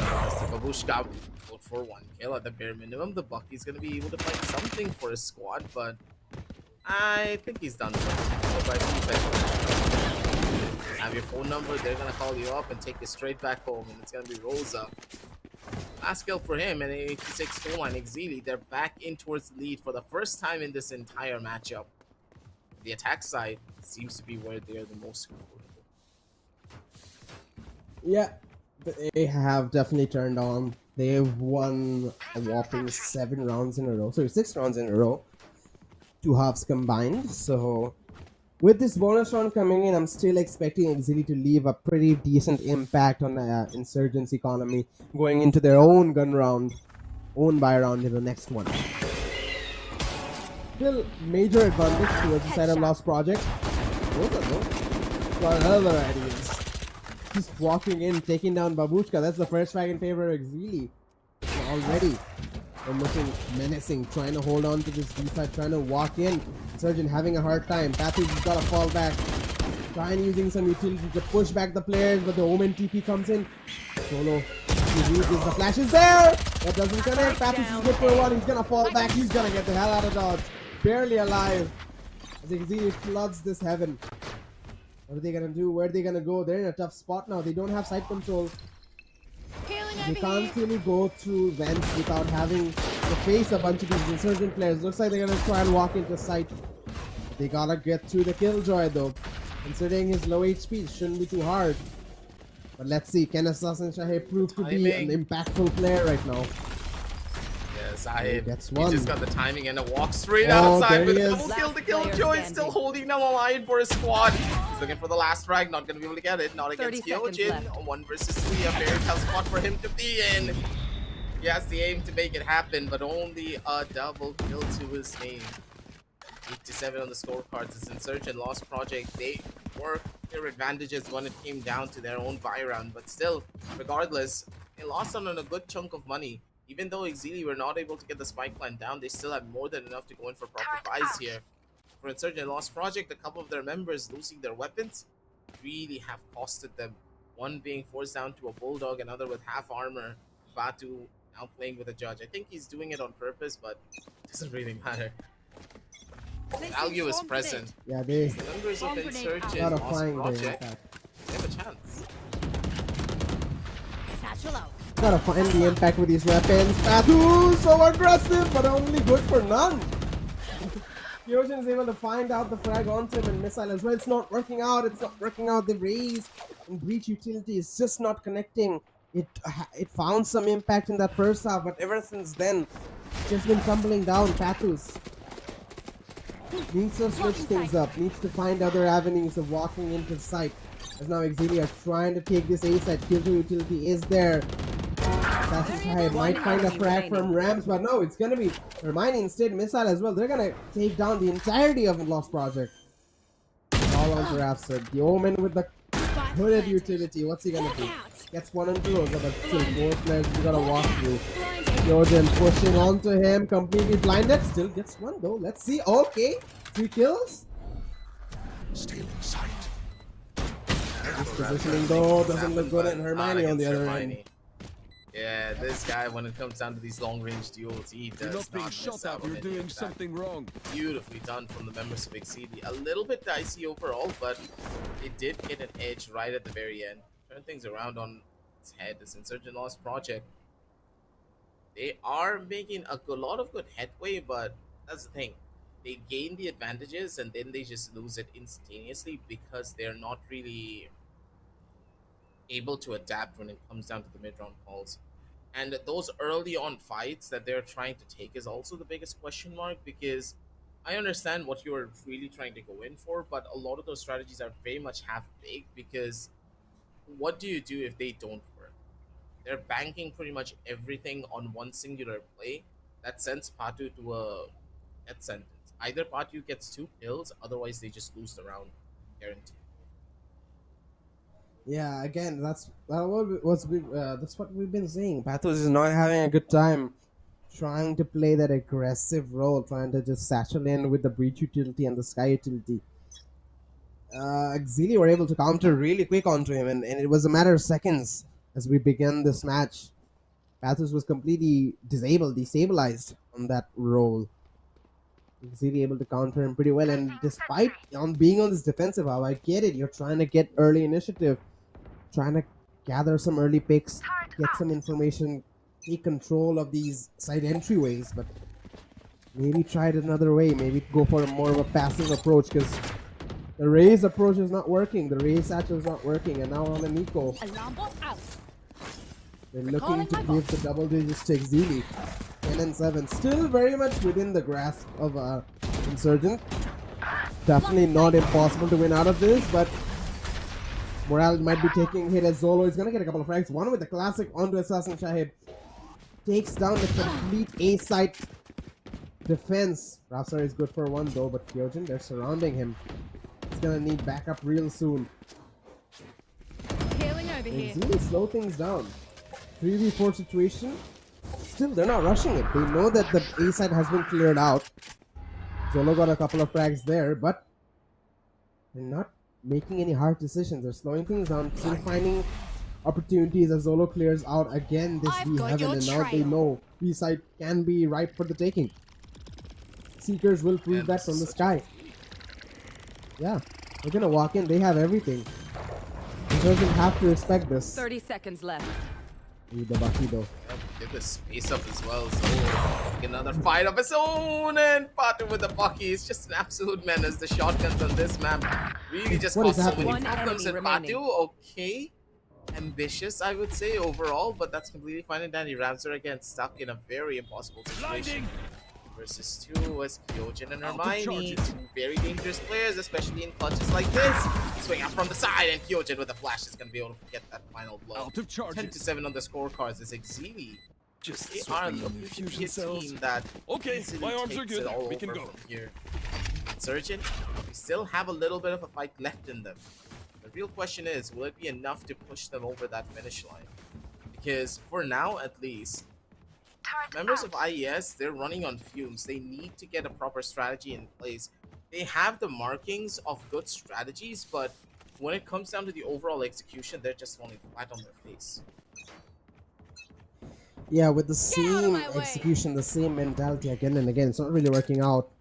Babushka vote for one kill at the bare minimum. The Bucky's gonna be able to find something for his squad, but I think he's done with it. Have your phone number, they're gonna call you up and take you straight back home, and it's gonna be Rosa. Last kill for him, and 86 full on EXCEELI. They're back in towards the lead for the first time in this entire matchup. The attack side seems to be where they're the most comfortable. Yeah, they have definitely turned on. They've won a whopping 7 rounds in a row. Sorry, 6 rounds in a row. 2 halves combined. So with this bonus round coming in, I'm still expecting EXCEELI to leave a pretty decent impact on the Insurgents economy going into their own gun round, own buy round in the next one. Still major advantage towards the side of Lost Project. Got other ideas. Just walking in, taking down Babushka. That's the first frag in favor of EXCEELI. Already. They're looking menacing, trying to hold on to this B-side, trying to walk in. Insurgent having a hard time. Pathy's got to fall back. Trying using some utility to push back the players, but the Omen TP comes in. Solo. He uses the flash is there! That doesn't connect. Pathy's is good for one. He's gonna fall back. He's gonna get the hell out of dodge. Barely alive. As EXCEELI floods this heaven. What are they gonna do? Where are they gonna go? They're in a tough spot now. They don't have site control. They can't really go through vents without having to face a bunch of these Insurgent players. Looks like they're gonna try and walk into site. They gotta get through the Killjoy though. Considering his low HP, it shouldn't be too hard. But let's see, can Assassin Shahid prove to be an impactful player right now? Yes, Sahib. That's He one. just got the timing and a walk straight Oh, outside there with he a is. double kill. The Killjoy still holding them alive for his squad. He's looking for the last frag, not gonna be able to get it. Not against 30 seconds Kyojin. left. 1 versus 3, a very tough spot for him to be in. He has the aim to make it happen, but only a double kill to his name. 8-7 on the scorecards. It's Insurgent Lost Project. They worked their advantages when it came down to their own buy round, but still, regardless, they lost on a good chunk of money. Even though EXCEELI were not able to get the spike plan down, they still had more than enough to go in for proper buys here. For Insurgent Lost Project, a couple of their members losing their weapons really have costed them. One being forced down to a Bulldog, another with half armor. Batu now playing with a judge. I think he's doing it on purpose, but it doesn't really matter. Value is present. Yeah, they The members of Insurgent gotta Lost find their Project, impact. they have a chance. Gotta find the impact with these weapons. Batu, so aggressive, but only good for none. Kyojin is able to find out the frag onto him and missile as well. It's not working out. It's not working out. The raise and breach utility is just not connecting. it found some impact in that first half, but ever since then, it's just been tumbling down. Patus needs to switch things up, needs to find other avenues of walking into sight. As now EXCEELI are trying to take this A side. Kill to utility is there. Assassin's Hide might find a frag from Rams, but no, it's gonna be Hermione instead. Missile as well. They're gonna take down the entirety of the Lost Project. All on to Rhapsody. The Omen with the hooded utility. What's he gonna do? Gets 1 and 2. But still 4 players we gotta walk through. Jordan pushing onto him, completely blinded. Still gets 1 though. Let's see. Okay, 3 kills. Stealing sight. This positioning though doesn't look good, and Hermione on the other end. Yeah, this guy, when it comes down to these long-range duels, he does not miss out on any of that. wrong. Beautifully done from the members of EXCEELI. A little bit dicey overall, but it did get an edge right at the very end. Turn things around on its head. This Insurgent Loss Project, they are making a lot of good headway, but that's the thing. They gain the advantages and then they just lose it instantaneously because they're not really able to adapt when it comes down to the mid-round calls. And those early on fights that they're trying to take is also the biggest question mark, because I understand what you're really trying to go in for, but a lot of those strategies are very much half-baked, because what do you do if they don't work? They're banking pretty much everything on one singular play that sends Patu to a death sentence. Either Patu gets 2 kills, otherwise they just lose the round, guaranteed. Yeah, again, that's what we've been saying. Pathos is not having a good time trying to play that aggressive role, trying to just satchel in with the breach utility and the sky utility. EXCEELI were able to counter really quick onto him, and it was a matter of seconds as we began this match. Pathos was completely destabilized on that role. EXCEELI able to counter him pretty well, and despite being on this defensive half, I get it. You're trying to get early initiative, trying to gather some early picks, get some information, take control of these side entryways, but maybe try it another way. Maybe go for more of a passive approach, because the Raze approach is not working. The Raze satchel is not working, and now on a Nico. They're looking to give the double digits to EXCEELI. 10 and 7, still very much within the grasp of Insurgent. Definitely not impossible to win out of this, but morale might be taking a hit as Zolo is gonna get a couple of frags. One with the classic onto Assassin Shahib. Takes down the complete A-side defense. Rafsar is good for 1 though, but Kyojin, they're surrounding him. He's gonna need backup real soon. Healing over here. EXCEELI slow things down. 3v4 situation. Still, they're not rushing it. They know that the A side has been cleared out. Zolo got a couple of frags there, but they're not making any hard decisions. They're slowing things down, still finding opportunities as Zolo clears out again this B heaven, and now they know B side can be ripe for the taking. Seekers will prove that from the sky. Yeah, they're gonna walk in. They have everything. Insurgent have to respect this. 30 seconds left. Need the Bucky though. Get the space up as well, so another fight of his own, and Patu with the Bucky is just an absolute menace. The shotguns on this map really just cause so many problems, and Patu, okay, ambitious I would say overall, but that's completely fine and dandy. Rams are again stuck in a very impossible situation. Versus 2 as Kyojin and Hermione, 2 very dangerous players, especially in clutches like this. Swing out from the side, and Kyojin with a flash is going to be able to get that final blow. 10 to 7 on the scorecards as EXCEELI. They are looking to be a team that my arms are good. We can go from here. Insurgent, we still have a little bit of a fight left in them. The real question is, will it be enough to push them over that finish line? Because for now, at least, members of IES, they're running on fumes. They need to get a proper strategy in place. They have the markings of good strategies, but when it comes down to the overall execution, they're just falling flat on their face. Yeah, with the same execution, the same mentality again and again, it's not really working out.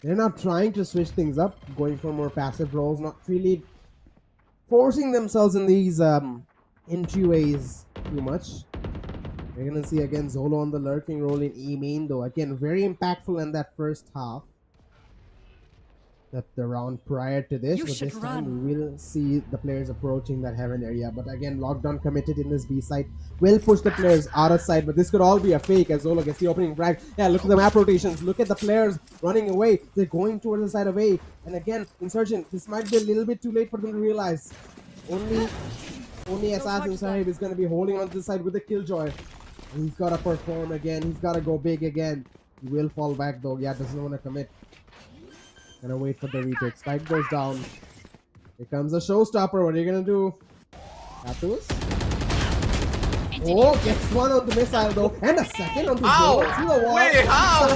They're not trying to switch things up, going for more passive roles, not really forcing themselves in these entryways too much. We're gonna see again Zolo on the lurking role in E main though. Again, very impactful in that first half. the round prior to this, You but should this time we will see the players approaching that heaven area. But again, lockdown committed in this B side will push the players out of sight, but this could all be a fake as Zolo gets the opening frag. Yeah, look at the map rotations, look at the players running away. They're going towards the side of A, and again, Insurgent, this might be a little bit too late for them to realize. Only Assassin Sahib is going to be holding on to the side with the Killjoy. He's got to perform again, he's got to go big again. He will fall back though, yeah, doesn't want to commit. Gonna wait for the retake. Spike goes down. Here comes a showstopper. What are you gonna do? Atus? Oh, gets one on the missile though, and a second on the wall. Wait, how?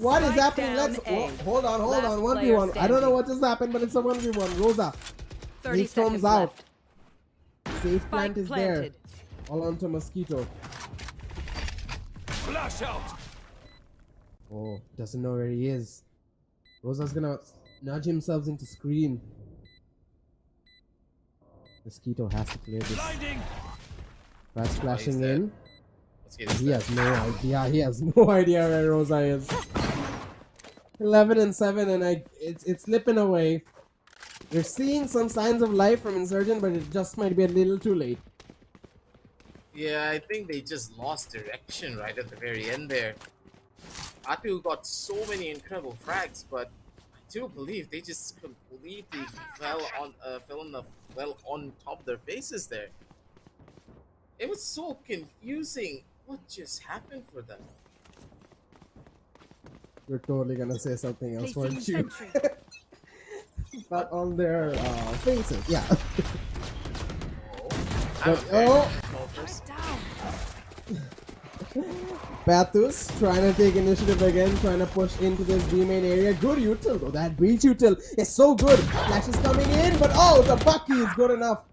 What is happening? down Let's A. hold on. Last 1v1. player I don't know standing. what just happened, but it's a 1v1. Rosa. 30 He storms seconds out. left. Safe Spike plant is planted. there. All onto Mosquito. Flash out. Oh, doesn't know where he is. Rosa's gonna nudge himself into screen. Mosquito has to clear this. Blinding. That's flashing dead. in. Let's get this He done. has no idea. He has no idea where Rosa is. 11 and 7, and it's slipping away. We're seeing some signs of life from Insurgent, but it just might be a little too late. Yeah, I think they just lost direction right at the very end there. Atu got so many incredible frags, but I do believe they just completely fell on top of their faces there. It was so confusing. What just happened for them? We're totally gonna say something else, weren't you? Sentry. But on their faces, yeah. Oh, oh, Down. Bathus trying to take initiative again, trying to push into this B main area. Good util though, that breach util is so good. Flash is coming in, but oh, the Bucky is good enough.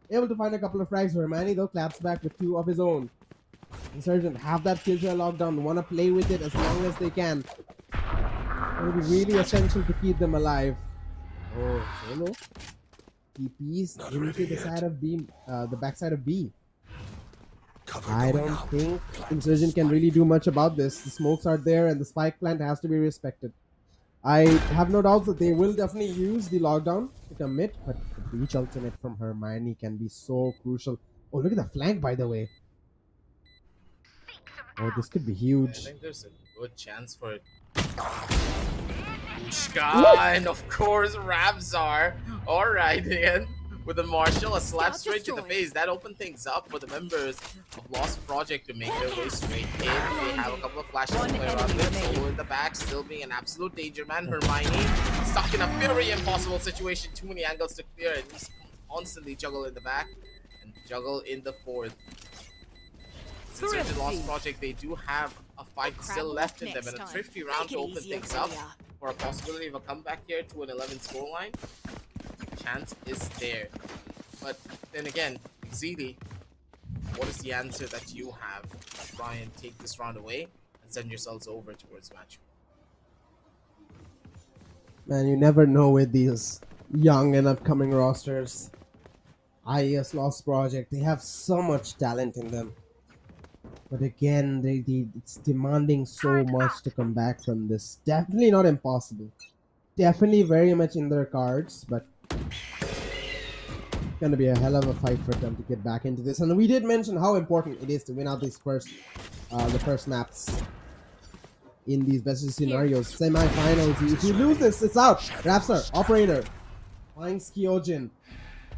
Able to find a couple of frags for Manny though, claps back with 2 of his own. Insurgent have that Killjoy lockdown, want to play with it as long as they can. It will be really essential to keep them alive. Oh, hello. TPs into the side of B, the backside of B. Cover I going don't out. think Insurgent can really do much about this. The smokes are there and the spike plant has to be respected. I have no doubts that they will definitely use the lockdown to commit, but the breach ultimate from Hermione can be so crucial. Oh, look at the flank, by the way. Oh, this could be I huge. think there's a good chance for it. Ushka, and of course Rabzar. Alright then. With the Marshall, a slap straight to the face. That opened things up for the members of Lost Project to make their way straight in. They have a couple of flashes to play around with. Solo in the back, still being an absolute danger man. Hermione stuck in a very impossible situation. Too many angles to clear, and he's constantly juggle in the back and juggle in the fourth. Since it's the Lost Project, they do have a fight still left in them, and a thrifty round to open things up for a possibility of a comeback here to an 11 scoreline. Chance is there, but then again, EXCEELI, what is the answer that you have to try and take this round away and send yourselves over towards match? Man, you never know with these young and upcoming rosters. IES Lost Project, they have so much talent in them. But again, it's demanding so much to come back from this. Definitely not impossible. Definitely very much in their cards, but it's gonna be a hell of a fight for them to get back into this. And we did mention how important it is to win out these the first maps in these best of scenarios. Semi-finals. If you lose this, it's out. Rapsar, Operator, finds Kyojin.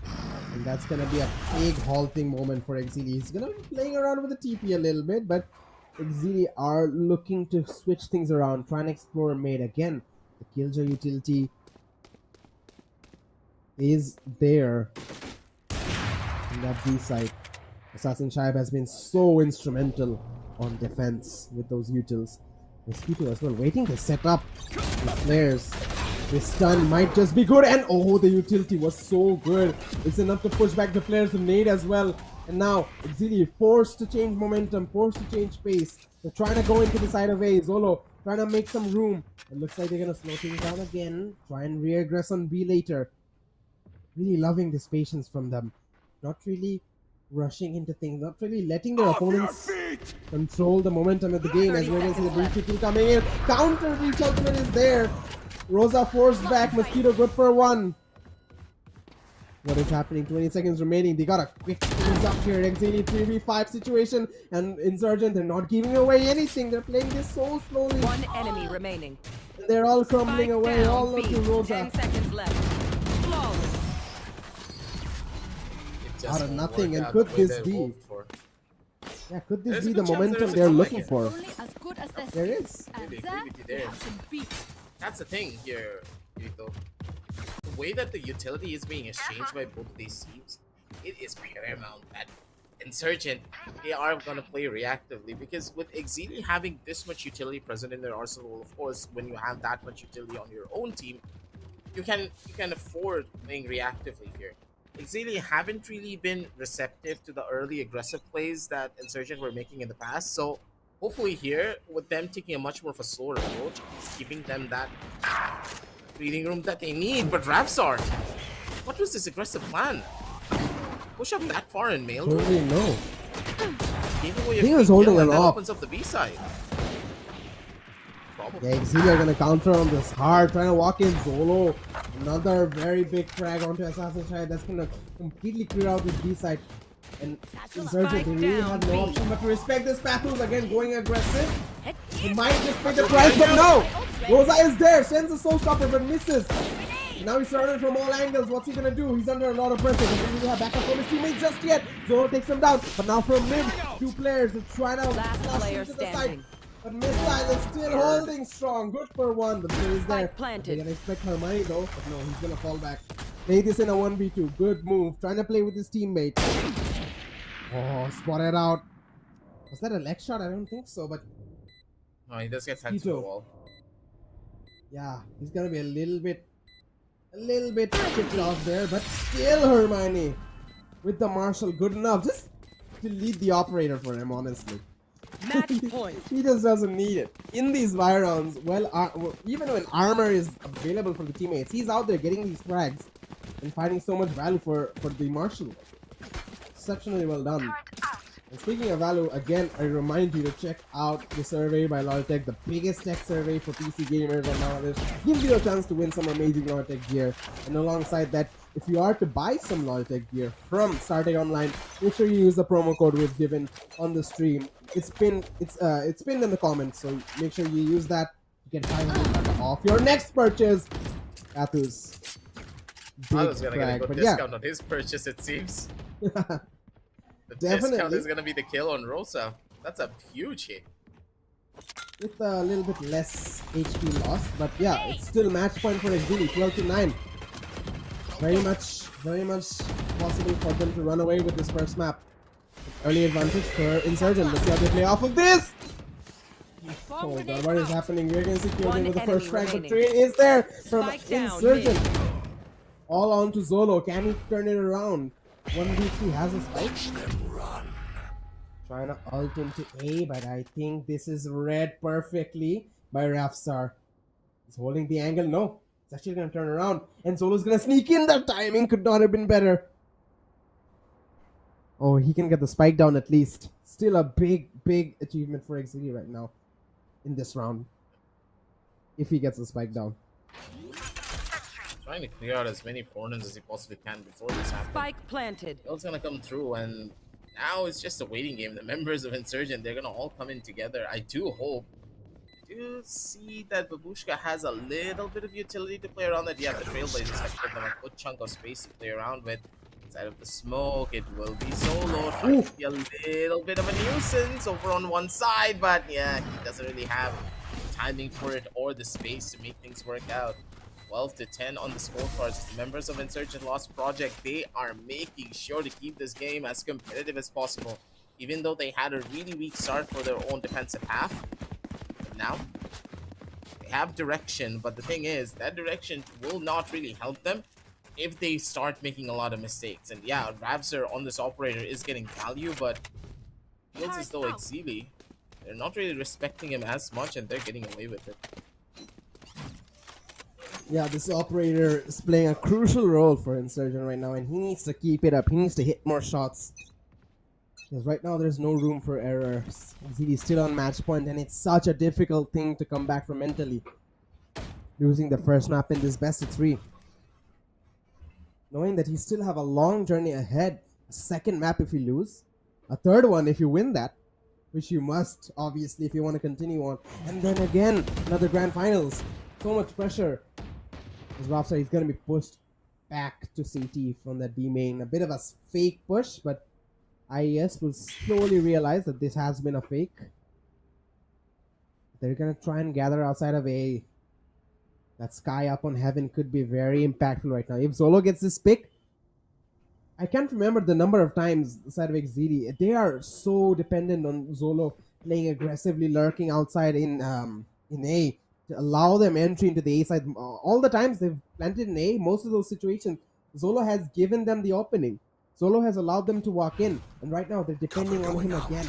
And that's gonna be a big halting moment for EXCEELI. He's gonna be playing around with the TP a little bit, but EXCEELI are looking to switch things around, trying to explore mid again. The Killjoy utility is there in that B side. Assassin Shaib has been so instrumental on defense with those utils. Mosquito as well, waiting to set up the flares. This stun might just be good, and oh, the utility was so good. It's enough to push back the players to nade as well. And now EXCEELI forced to change momentum, forced to change pace. They're trying to go into the side of A. Zolo trying to make some room. It looks like they're gonna slow things down again. Try and reaggress on B later. Really loving this patience from them. Not really rushing into things, not really letting their opponents control the momentum of the game. As we're going to see the breach kill coming in. Counter reach ultimate is there. Rosa forced back. Mosquito good for one. What is happening? 20 seconds remaining. They got a quick things up here. EXCEELI 3v5 situation. And Insurgent, they're not giving away anything. They're playing this so slowly. One enemy remaining. And they're all crumbling Spike away. down, All B. looking Rosa. 10 seconds left. Flawless. It just Out of won't nothing. work And out could the way this they be? hoped for. Yeah, could this There's be a the good chance momentum there's a they're comeback looking here. for? Only as good as the There is. I really agree with you there. That's the thing here, Yuto. The way that the utility is being exchanged by both of these teams, it is paramount that Insurgent, they are going to play reactively, because with EXCEELI having this much utility present in their arsenal, of course, when you have that much utility on your own team, you can afford playing reactively here. EXCEELI haven't really been receptive to the early aggressive plays that Insurgent were making in the past, so hopefully here, with them taking a much more of a slower approach, it's giving them that breathing room that they need. But Ravsar, what was this aggressive plan? Push up that far in mail? Totally no. Gave away a He was free holding kill, it and that off. opens up the B side. Probably. Yeah, EXCEELI are gonna counter on this hard, trying to walk in Zolo. Another very big frag onto Assassin's Side that's gonna completely clear out this B side. And Insurgent, they really have no option but to respect this Pathos again, going aggressive. He might just pay the price, but no! Rosa is there, sends a soul stopper but misses. Now he's surrounded from all angles. What's he gonna do? He's under a lot of pressure. He doesn't really have backup from his teammates just yet. Zoro takes him down. But now from mid, two players are trying to Last flush player into the side. standing. But Missile is still holding strong. Good for one, but there is there. Spike planted. They're gonna expect her money though. But no, he's gonna fall back. Play this in a 1v2. Good move. Trying to play with his teammate. Oh, spotted out. Was that a leg shot? I don't think so, but Oh, he does get sent to the wall. yeah, he's gonna be a little bit kicked off there, but still Hermione with the Marshall, good enough. Just to lead the operator for him, honestly. Match point. He just doesn't need it. In these rounds, well, even when armor is available for the teammates, he's out there getting these frags and finding so much value for the Marshall. Exceptionally well done. And speaking of value, again, I remind you to check out the survey by Logitech, the biggest tech survey for PC gamers on Bangladesh. Gives you a chance to win some amazing Logitech gear. And alongside that, if you are to buy some Logitech gear from Startech Online, make sure you use the promo code we've given on the stream. It's pinned in the comments, so make sure you use that to get 500 off your next purchase. Athus. I was gonna get a good but discount on his purchase, it seems. The discount Definitely. is gonna be the kill on Rosa. That's a huge hit. With a little bit less HP loss, but yeah, it's still match point for EXCEELI, 12-9. Very much possible for them to run away with this first map. Early advantage for Insurgent. Let's see how they play off of this. Oh god, what is happening? We're gonna secure One with the first enemy frag, but remaining. train is there from Spike down, Insurgent. All on to Zolo. Can he turn it around? 1v3 has a spike. Trying to ult into A, but I think this is read perfectly by Rafsar. He's holding the angle. No, it's actually gonna turn around, and Zolo's gonna sneak in. That timing could not have been better. Oh, he can get the spike down at least. Still a big achievement for EXCEELI right now in this round. If he gets the spike down. Trying to clear out as many corners as he possibly can before this happens. Spike planted. It's gonna come through, and now it's just a waiting game. The members of Insurgent, they're gonna all come in together. I do hope. I do see that Babushka has a little bit of utility to play around that. Yeah, the Trailblazers have given them a good chunk of space to play around with. Inside of the smoke, it will be Solo. Trying to be a little bit of a nuisance over on one side, but yeah, he doesn't really have timing for it or the space to make things work out. 12-10 on the scorecards. The members of Insurgent Loss Project, they are making sure to keep this game as competitive as possible, even though they had a really weak start for their own defensive half. But now, they have direction, but the thing is, that direction will not really help them if they start making a lot of mistakes. And yeah, Ravsar on this operator is getting value, but it feels as though EXCEELI, they're not really respecting him as much, and they're getting away with it. Yeah, this operator is playing a crucial role for Insurgent right now, and he needs to keep it up. He needs to hit more shots. Because right now there's no room for errors. EXEELI is still on match point, and it's such a difficult thing to come back from mentally. Losing the first map in this best of 3. Knowing that you still have a long journey ahead. A second map if you lose. A third one if you win that. Which you must, obviously, if you want to continue on. And then again, another grand finals. So much pressure. As Rob said, he's going to be pushed back to CT from that B main. A bit of a fake push, but IES will slowly realize that this has been a fake. They're going to try and gather outside of A. That sky up on heaven could be very impactful right now. If Zolo gets this pick, I can't remember the number of times side of EXCEELI. They are so dependent on Zolo playing aggressively, lurking outside in A to allow them entry into the A side. All the times they've planted in A, most of those situations, Zolo has given them the opening. Zolo has allowed them to walk in, and right now they're depending on him again.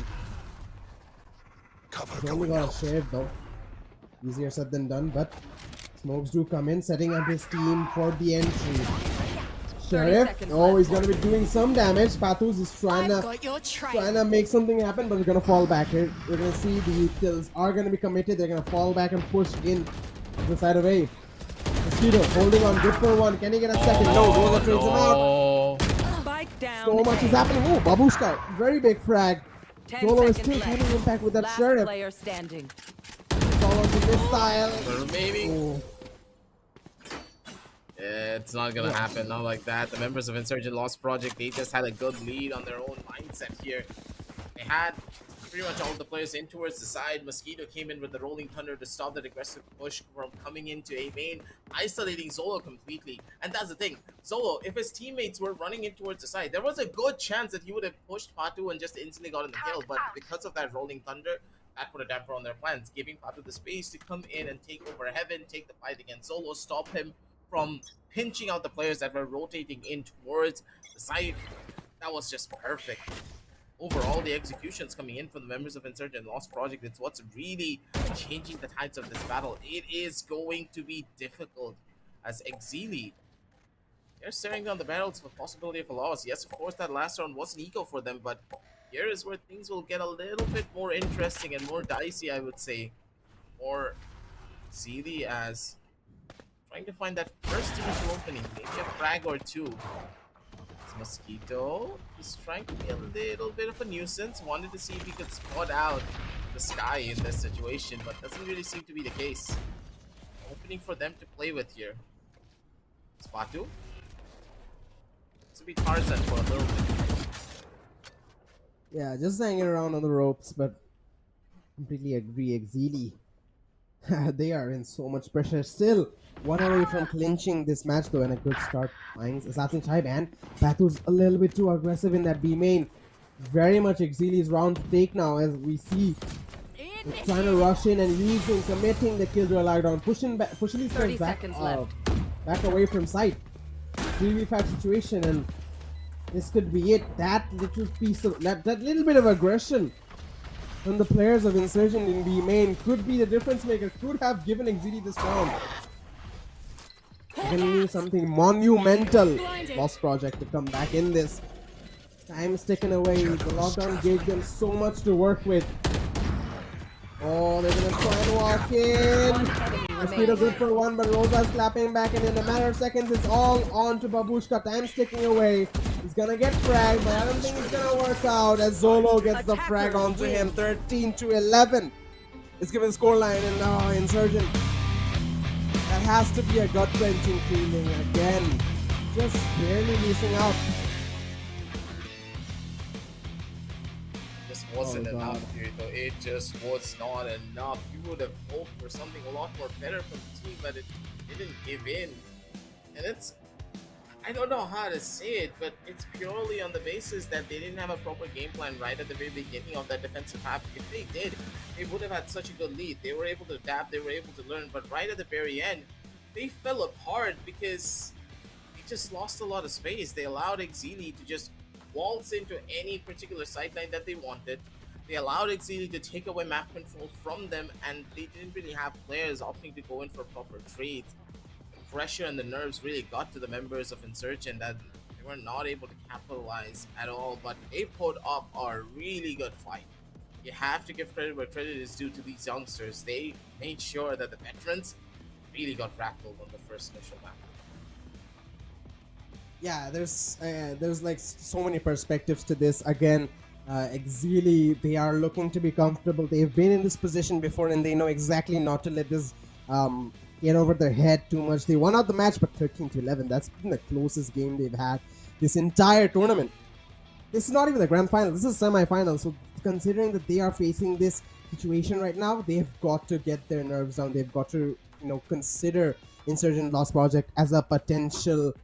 He's only got a shave though. Easier said than done, but smokes do come in, setting up his team for the entry. Sheriff, oh, he's gonna be doing some damage. Pathus is trying to make something happen, but he's gonna fall back here. We're gonna see the kills are gonna be committed. They're gonna fall back and push in to the side of A. Mosquito holding on, good for one. Can he get a second? No, Rosa trades him out. Spike down. So much is happening. Oh, Babushka, very big frag. Zolo is still having impact with that Last Sheriff. player standing. Follows the missile. Remaining. Oh. It's not gonna happen, not like that. The members of Insurgent Loss Project, they just had a good lead on their own mindset here. They had pretty much all of the players in towards the side. Mosquito came in with the Rolling Thunder to stop that aggressive push from coming into A main, isolating Zolo completely. And that's the thing, Zolo, if his teammates were running in towards the side, there was a good chance that he would have pushed Patu and just instantly gotten the kill, but because of that Rolling Thunder, that put a damper on their plans, giving Patu the space to come in and take over Heaven, take the fight against Zolo, stop him from pinching out the players that were rotating in towards the side. That was just perfect. Overall, the executions coming in from the members of Insurgent Lost Project, it's what's really changing the tides of this battle. It is going to be difficult as EXCEELI, they're staring down the barrels for possibility of a loss. Yes, of course, that last round was an eco for them, but here is where things will get a little bit more interesting and more dicey, I would say, for EXCEELI, as trying to find that first initial opening, maybe a frag or two. It's Mosquito. He's trying to be a little bit of a nuisance. Wanted to see if he could spot out the sky in this situation, but doesn't really seem to be the case. Opening for them to play with here. Spatu. It's a bit Tarzan for a little bit. Yeah, just hanging around on the ropes, but completely agree. EXCEELI, they are in so much pressure still. One away from clinching this match though, and a good start. Finds Assassin Chai ban. Pathu's a little bit too aggressive in that B main. Very much EXCEELI's round to take now, as we see. They're trying to rush in and using, committing the kill to a lockdown, pushing these guys back away from sight. 3v5 situation, and this could be it. That little piece of that little bit of aggression from the players of Insurgent in B main could be the difference maker. Could have given EXCEELI this round. Gonna need something monumental. Lost Project to come back in this. Time is ticking away. The lockdown gave them so much to work with. Oh, they're gonna try and walk in. Mosquito good for one, but Rosa's clapping back, and in a matter of seconds, it's all on to Babushka. Time's ticking away. He's gonna get fragged, but I don't think it's gonna work out as Zolo gets the frag onto him. 13-11. It's given scoreline, and now Insurgent. That has to be a gut-wrenching feeling again. Just barely missing out. Just wasn't enough here, though. It just was not enough. You would have hoped for something a lot more better from the team, but it didn't give in. And it's, I don't know how to say it, but it's purely on the basis that they didn't have a proper game plan right at the very beginning of that defensive half. If they did, they would have had such a good lead. They were able to adapt, they were able to learn, but right at the very end, they fell apart because they just lost a lot of space. They allowed EXCEELI to just waltz into any particular sideline that they wanted. They allowed EXCEELI to take away map control from them, and they didn't really have players opting to go in for proper trades. The pressure and the nerves really got to the members of Insurgent, and they were not able to capitalize at all, but they put up a really good fight. You have to give credit where credit is due to these youngsters. They made sure that the veterans really got rattled on the first initial map. Yeah, there's like so many perspectives to this. Again, EXCEELI, they are looking to be comfortable. They've been in this position before and they know exactly not to let this get over their head too much. They won out the match, but 13-11, that's been the closest game they've had this entire tournament. This is not even the grand final, this is semi-final. So considering that they are facing this situation right now, they've got to get their nerves down. They've got to, consider Insurgent Loss Project as a potential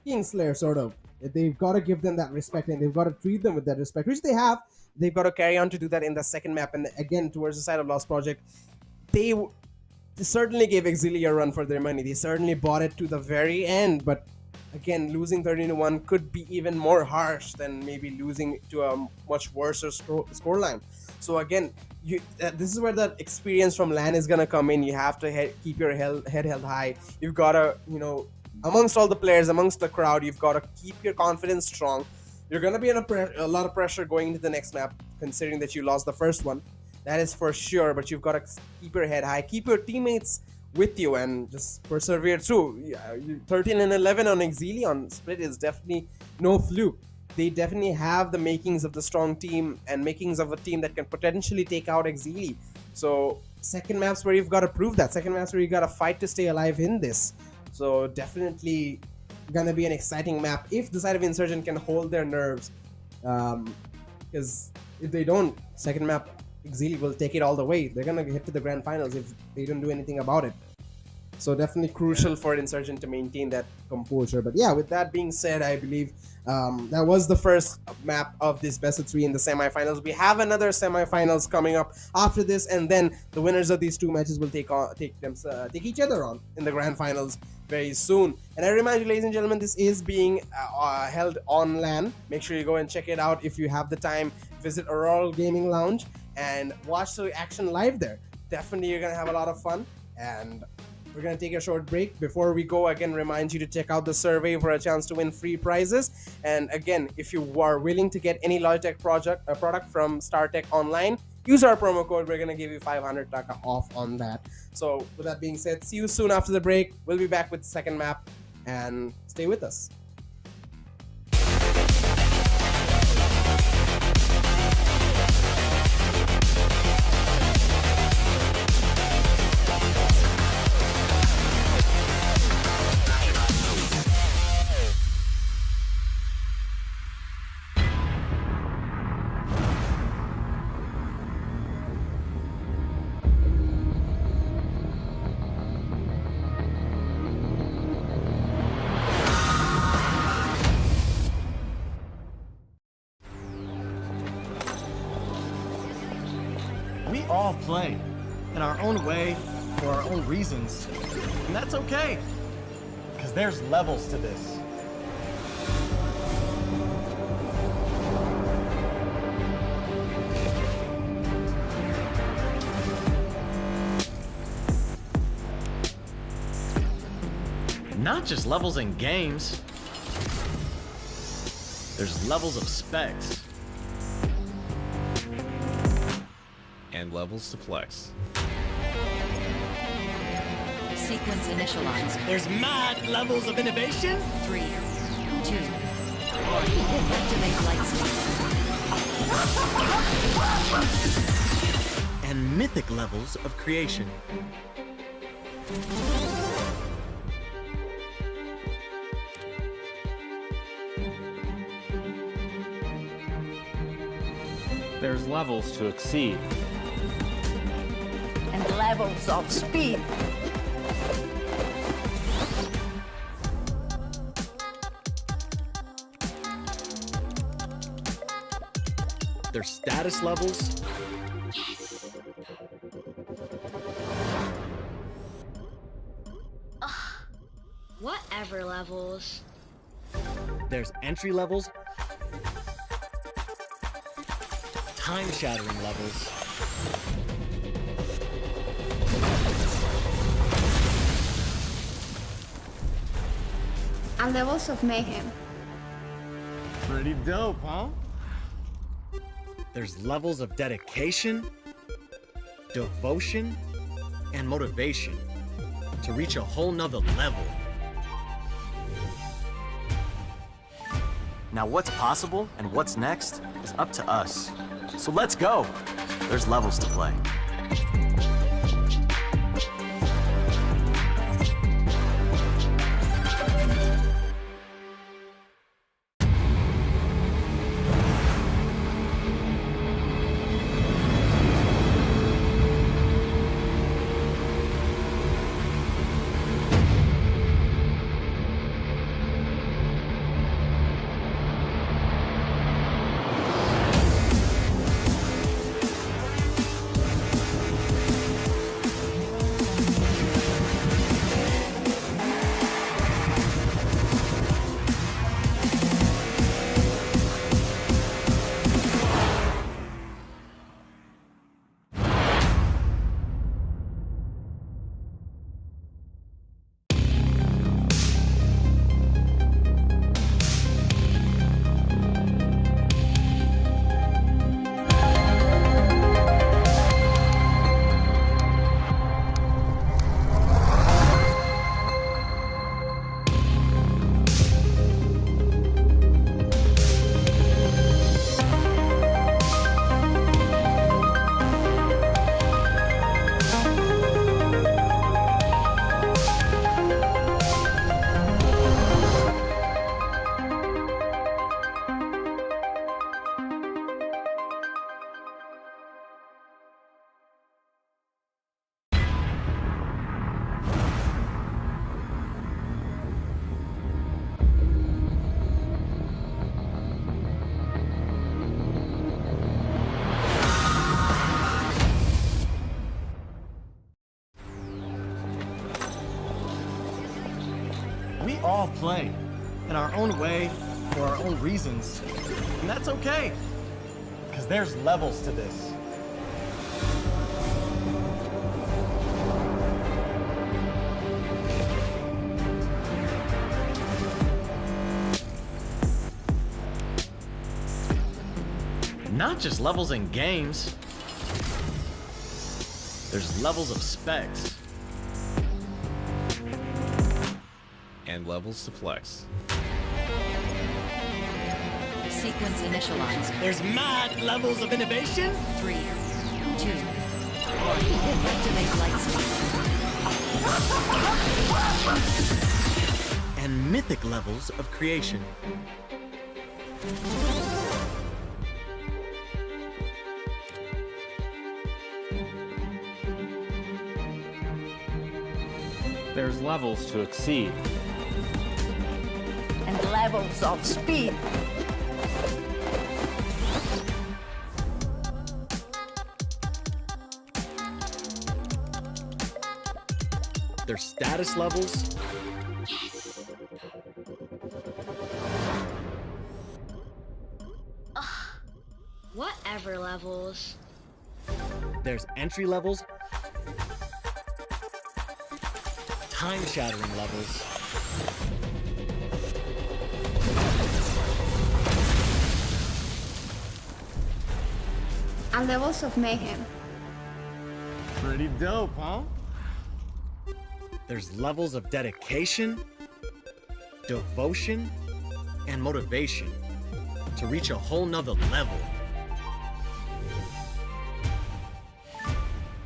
Kingslayer, sort of. They've got to give them that respect and they've got to treat them with that respect, which they have. They've got to carry on to do that in the second map. And again, towards the side of Lost Project, they certainly gave EXCEELI a run for their money. They certainly bought it to the very end, but again, losing 13-1 could be even more harsh than maybe losing to a much worse scoreline. So again, this is where the experience from LAN is gonna come in. You have to keep your head held high. You've got to, amongst all the players, amongst the crowd, you've got to keep your confidence strong. You're gonna be in a lot of pressure going into the next map, considering that you lost the first one. That is for sure, but you've got to keep your head high, keep your teammates with you, and just persevere through. 13-11 on EXCEELI on Split is definitely no fluke. They definitely have the makings of the strong team and makings of a team that can potentially take out EXCEELI. So second map's where you've got to prove that. Second map's where you got to fight to stay alive in this. So definitely gonna be an exciting map if the side of Insurgent can hold their nerves. Because if they don't, second map, EXCEELI will take it all the way. They're gonna get to the grand finals if they don't do anything about it. So definitely crucial for Insurgent to maintain that composure. But yeah, with that being said, I believe that was the first map of this best of 3 in the semifinals. We have another semifinals coming up after this, and then the winners of these two matches will take each other on in the grand finals very soon. And I remind you, ladies and gentlemen, this is being held on LAN. Make sure you go and check it out if you have the time. Visit Aurora Gaming Lounge and watch the action live there. Definitely, you're gonna have a lot of fun. And we're going to take a short break. Before we go, again, remind you to check out the survey for a chance to win free prizes. And again, if you are willing to get any Logitech product from StarTech Online, use our promo code. We're going to give you 500 taka off on that. So with that being said, see you soon after the break. We'll be back with the second map, and stay with us. We all play in our own way for our own reasons, and that's okay, because there's levels to this. Not just levels in games. There's levels of specs. And levels to flex. Sequence initialized. There's mad levels of innovation. 3, 2, 1. Activate light state. And mythic levels of creation. There's levels to exceed. And levels of speed. There's status levels. Whatever levels. There's entry levels. Time-shattering levels. And levels of mayhem. Pretty dope, huh? There's levels of dedication, devotion, and motivation to reach a whole nother level. Now what's possible and what's next is up to us. So let's go. There's levels to play. We all play in our own way for our own reasons. And that's okay, because there's levels to this. Not just levels in games. There's levels of specs. And levels to flex. Sequence initialized. There's mad levels of innovation. 3, 2, 1. Activate light speed. And mythic levels of creation. There's levels to exceed. And levels of speed. There's status levels. Whatever levels. There's entry levels. Time-shattering levels. And levels of mayhem. Pretty dope, huh? There's levels of dedication, devotion, and motivation to reach a whole nother level.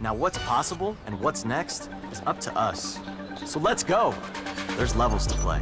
Now what's possible and what's next is up to us. So let's go. There's levels to play.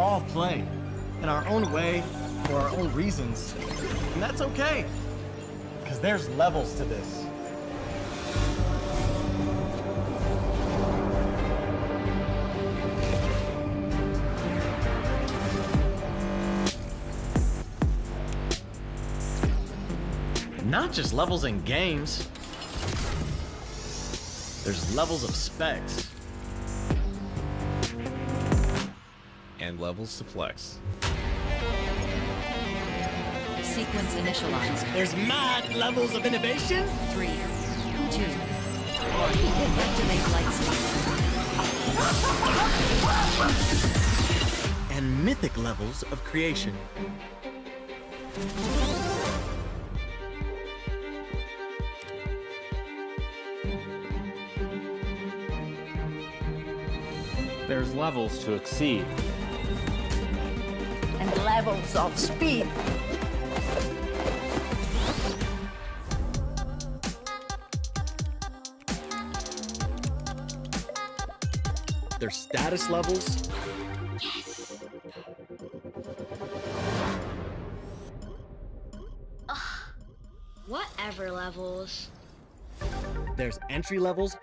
all play in our own way for our own reasons. And that's okay, because there's levels to this. Not just levels in games. There's levels of specs. And levels to flex. Sequence initialized. There's mad levels of innovation. 3, 2, 1. Activate light speed. And mythic levels of creation. There's levels to exceed. And levels of speed. There's status levels. Whatever levels. There's entry levels.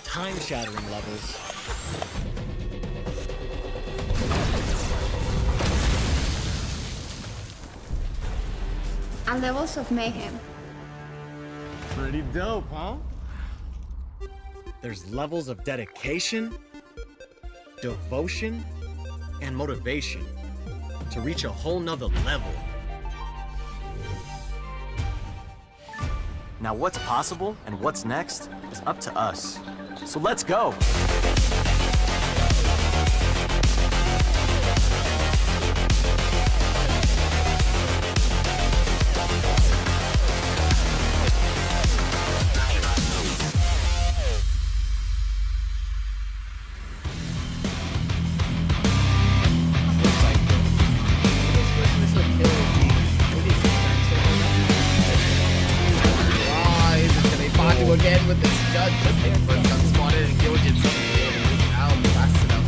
Time-shattering levels. And levels of mayhem. Pretty dope, huh? There's levels of dedication, devotion, and motivation to reach a whole nother level. Now what's possible and what's next is up to us. So let's go! Again with this judge, just think first unspotted and Gyojin out fast enough.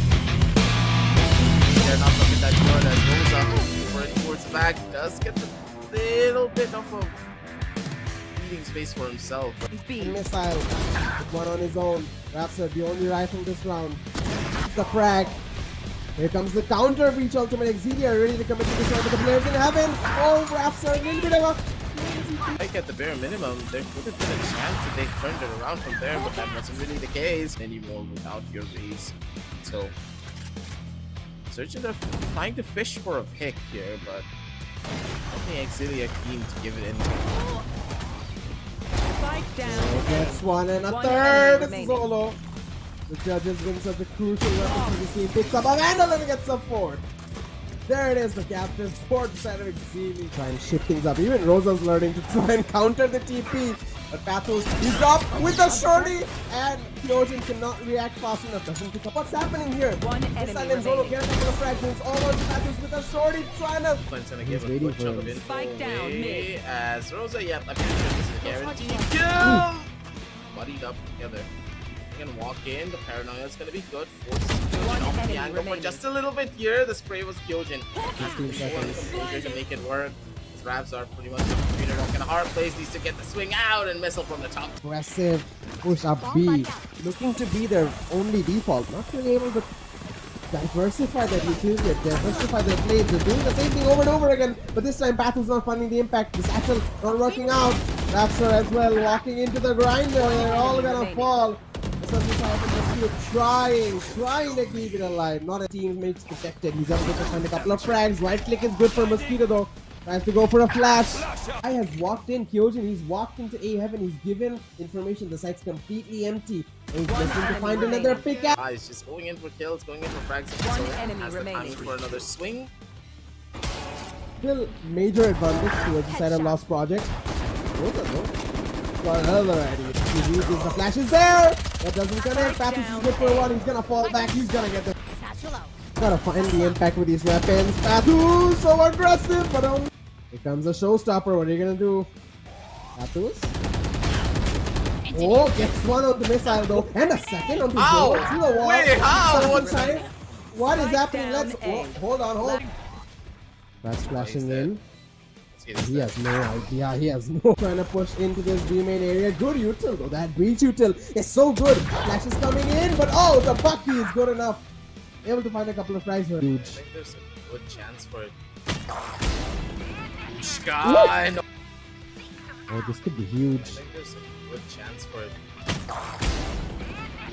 They're not looking that good as Rosa running towards the back does get a little bit of a breathing space for himself. Missile, one on his own. Raptor, the only rifle this round. The frag. Here comes the counter breach. Ultimate EXCEELI are ready to commit to this round with the players in heaven. Oh, Raptor, a little bit of a. I think at the bare minimum, there could have been a chance that they turned it around from there, but that wasn't really the case anymore without your raise. So, Surgeons are trying to fish for a pick here, but I think EXCEELI are keen to give it in. Spike down. Gets one and a One third enemy solo. The judges win such a crucial weapon for the team. Picks up a vandal and gets a fourth. There it is, the captain, sports side of EXCEELI. Try and shift things up. Even Rosa's learning to try and counter the TP. But Pathos, he's up with the shorty, and Kyojin cannot react fast enough. Doesn't pick up. What's happening here? One enemy Silent Zolo remaining. gets a couple of fragments. All on Pathos with a shorty, trying to. He's waiting for chunk him. of info Spike down, away mid. as Rosa, yep, I'm pretty sure this is a guaranteed kill. Buddied up together. Gonna walk in, the paranoia is gonna be good. Forces Kyojin off the enemy angle for remaining. just a little bit here. The spray was Kyojin. 15 seconds. Composure to make it work. His Ravs are pretty much treated in a hard place. Needs to get the swing out and missile from the top. Aggressive push up B. Looking to be their only default. Not really able to diversify their utility, diversify their plays. They're doing the same thing over and over again. But this time, Battle's not finding the impact. This actual not working out. Raptor as well, walking into the grinder. They're all gonna fall. Trying to keep it alive. Not a teammates protected. He's able to find a couple of frags. Right click is good for Mosquito though. Tries to go for a flash. I has walked in. Kyojin, he's walked into A heaven. He's given information. The site's completely empty. And he's looking to find another pick out. He's just going in for kills, going in for frags. One So enemy has the remaining. timing for another swing. Still major advantage towards the side of Lost Project. Got another idea. He uses the flashes there. That doesn't connect. Pathos is good for one. He's gonna fall back. He's gonna get the. Gotta find the impact with these weapons. Pathos so aggressive, but only. Here comes a showstopper. What are you gonna do? Pathos? Oh, gets one on the missile though, and a second on the Ow! Zoro. Through the wall. Wait, how? Second time. What is happening? Let's hold on. That's flashing in. He has no idea. He has no trying to push into this B main area. Good util though. That breach util is so good. Flash is coming in, but oh, the Bucky is good enough. Able to find a couple of tries here. Huge. I think there's a good chance for it. Sky. No. Oh, this could be huge. I think there's a good chance for it.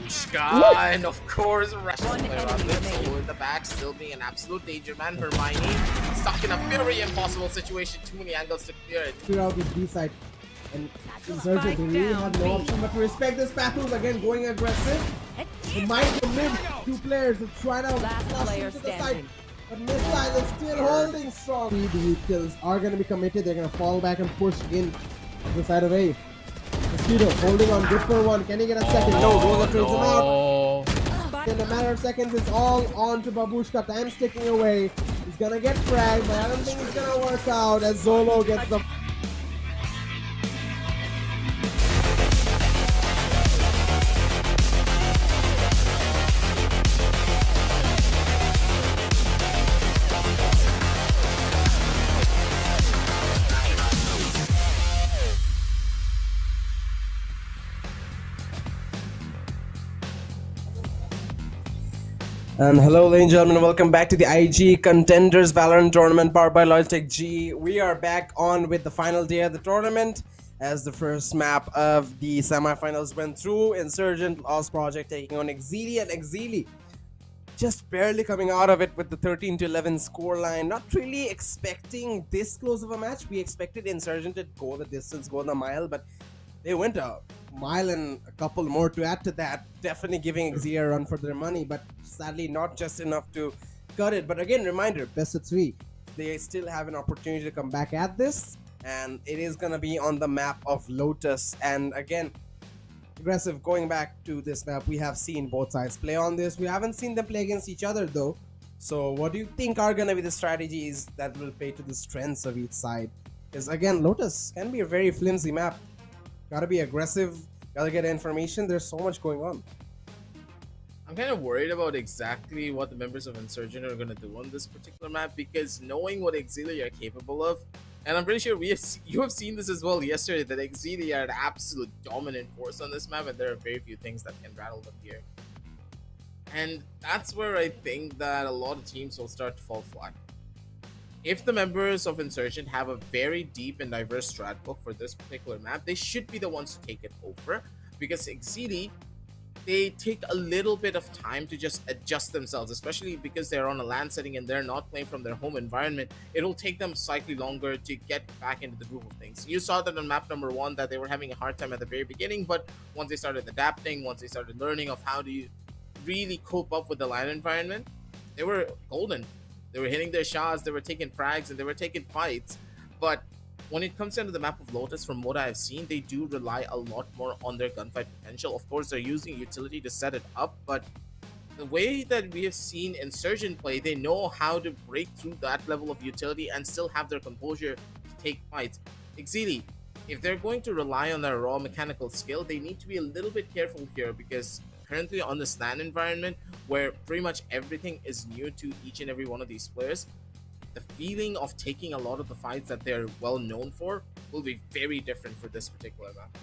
Sky, and of course, Russian player on this. Solo in the back, still being an absolute danger man. Hermione stuck in a very impossible situation. Too many angles to clear it. Clear out this B side. And Insurgent, they really have no option but to respect this battle. Again, going aggressive. He might commit two players to try to flush into the side. But Missile is still holding strong. The kills are going to be committed. They're going to fall back and push in to the side of A. Mosquito holding on good for one. Can he get a second? No, Rosa trades him out. In a matter of seconds, it's all on to Babushka. Time's ticking away. He's gonna get fragged, but I don't think it's gonna work out as Zolo gets the. And hello ladies and gentlemen, welcome back to the IGE Contenders Valorant Tournament powered by Logitech G. We are back on with the final day of the tournament as the first map of the semifinals went through. Insurgent Loss Project taking on EXCEELI, and EXCEELI just barely coming out of it with the 13-11 scoreline. Not really expecting this close of a match. We expected Insurgent to go the distance, go the mile, but they went a mile and a couple more to add to that, definitely giving EXCEELI a run for their money, but sadly not just enough to cut it. But again, reminder, best of 3, they still have an opportunity to come back at this, and it is gonna be on the map of Lotus. And again, aggressive, going back to this map, we have seen both sides play on this. We haven't seen them play against each other though. So what do you think are gonna be the strategies that will play to the strengths of each side? Because again, Lotus can be a very flimsy map. Gotta be aggressive, gotta get information. There's so much going on. I'm kind of worried about exactly what the members of Insurgent are going to do on this particular map, because knowing what EXCEELI are capable of, and I'm pretty sure you have seen this as well yesterday, that EXCEELI are an absolute dominant force on this map, and there are very few things that can rattle them here. And that's where I think that a lot of teams will start to fall flat. If the members of Insurgent have a very deep and diverse strat book for this particular map, they should be the ones to take it over, because EXCEELI, they take a little bit of time to just adjust themselves, especially because they're on a LAN setting and they're not playing from their home environment. It'll take them slightly longer to get back into the groove of things. You saw that on map number 1 that they were having a hard time at the very beginning, but once they started adapting, once they started learning of how to really cope up with the LAN environment, they were golden. They were hitting their shots, they were taking frags, and they were taking fights. But when it comes down to the map of Lotus, from what I've seen, they do rely a lot more on their gunfight potential. Of course, they're using utility to set it up, but the way that we have seen Insurgent play, they know how to break through that level of utility and still have their composure to take fights. EXCEELI, if they're going to rely on their raw mechanical skill, they need to be a little bit careful here, because currently on this LAN environment, where pretty much everything is new to each and every one of these players, the feeling of taking a lot of the fights that they're well known for will be very different for this particular map.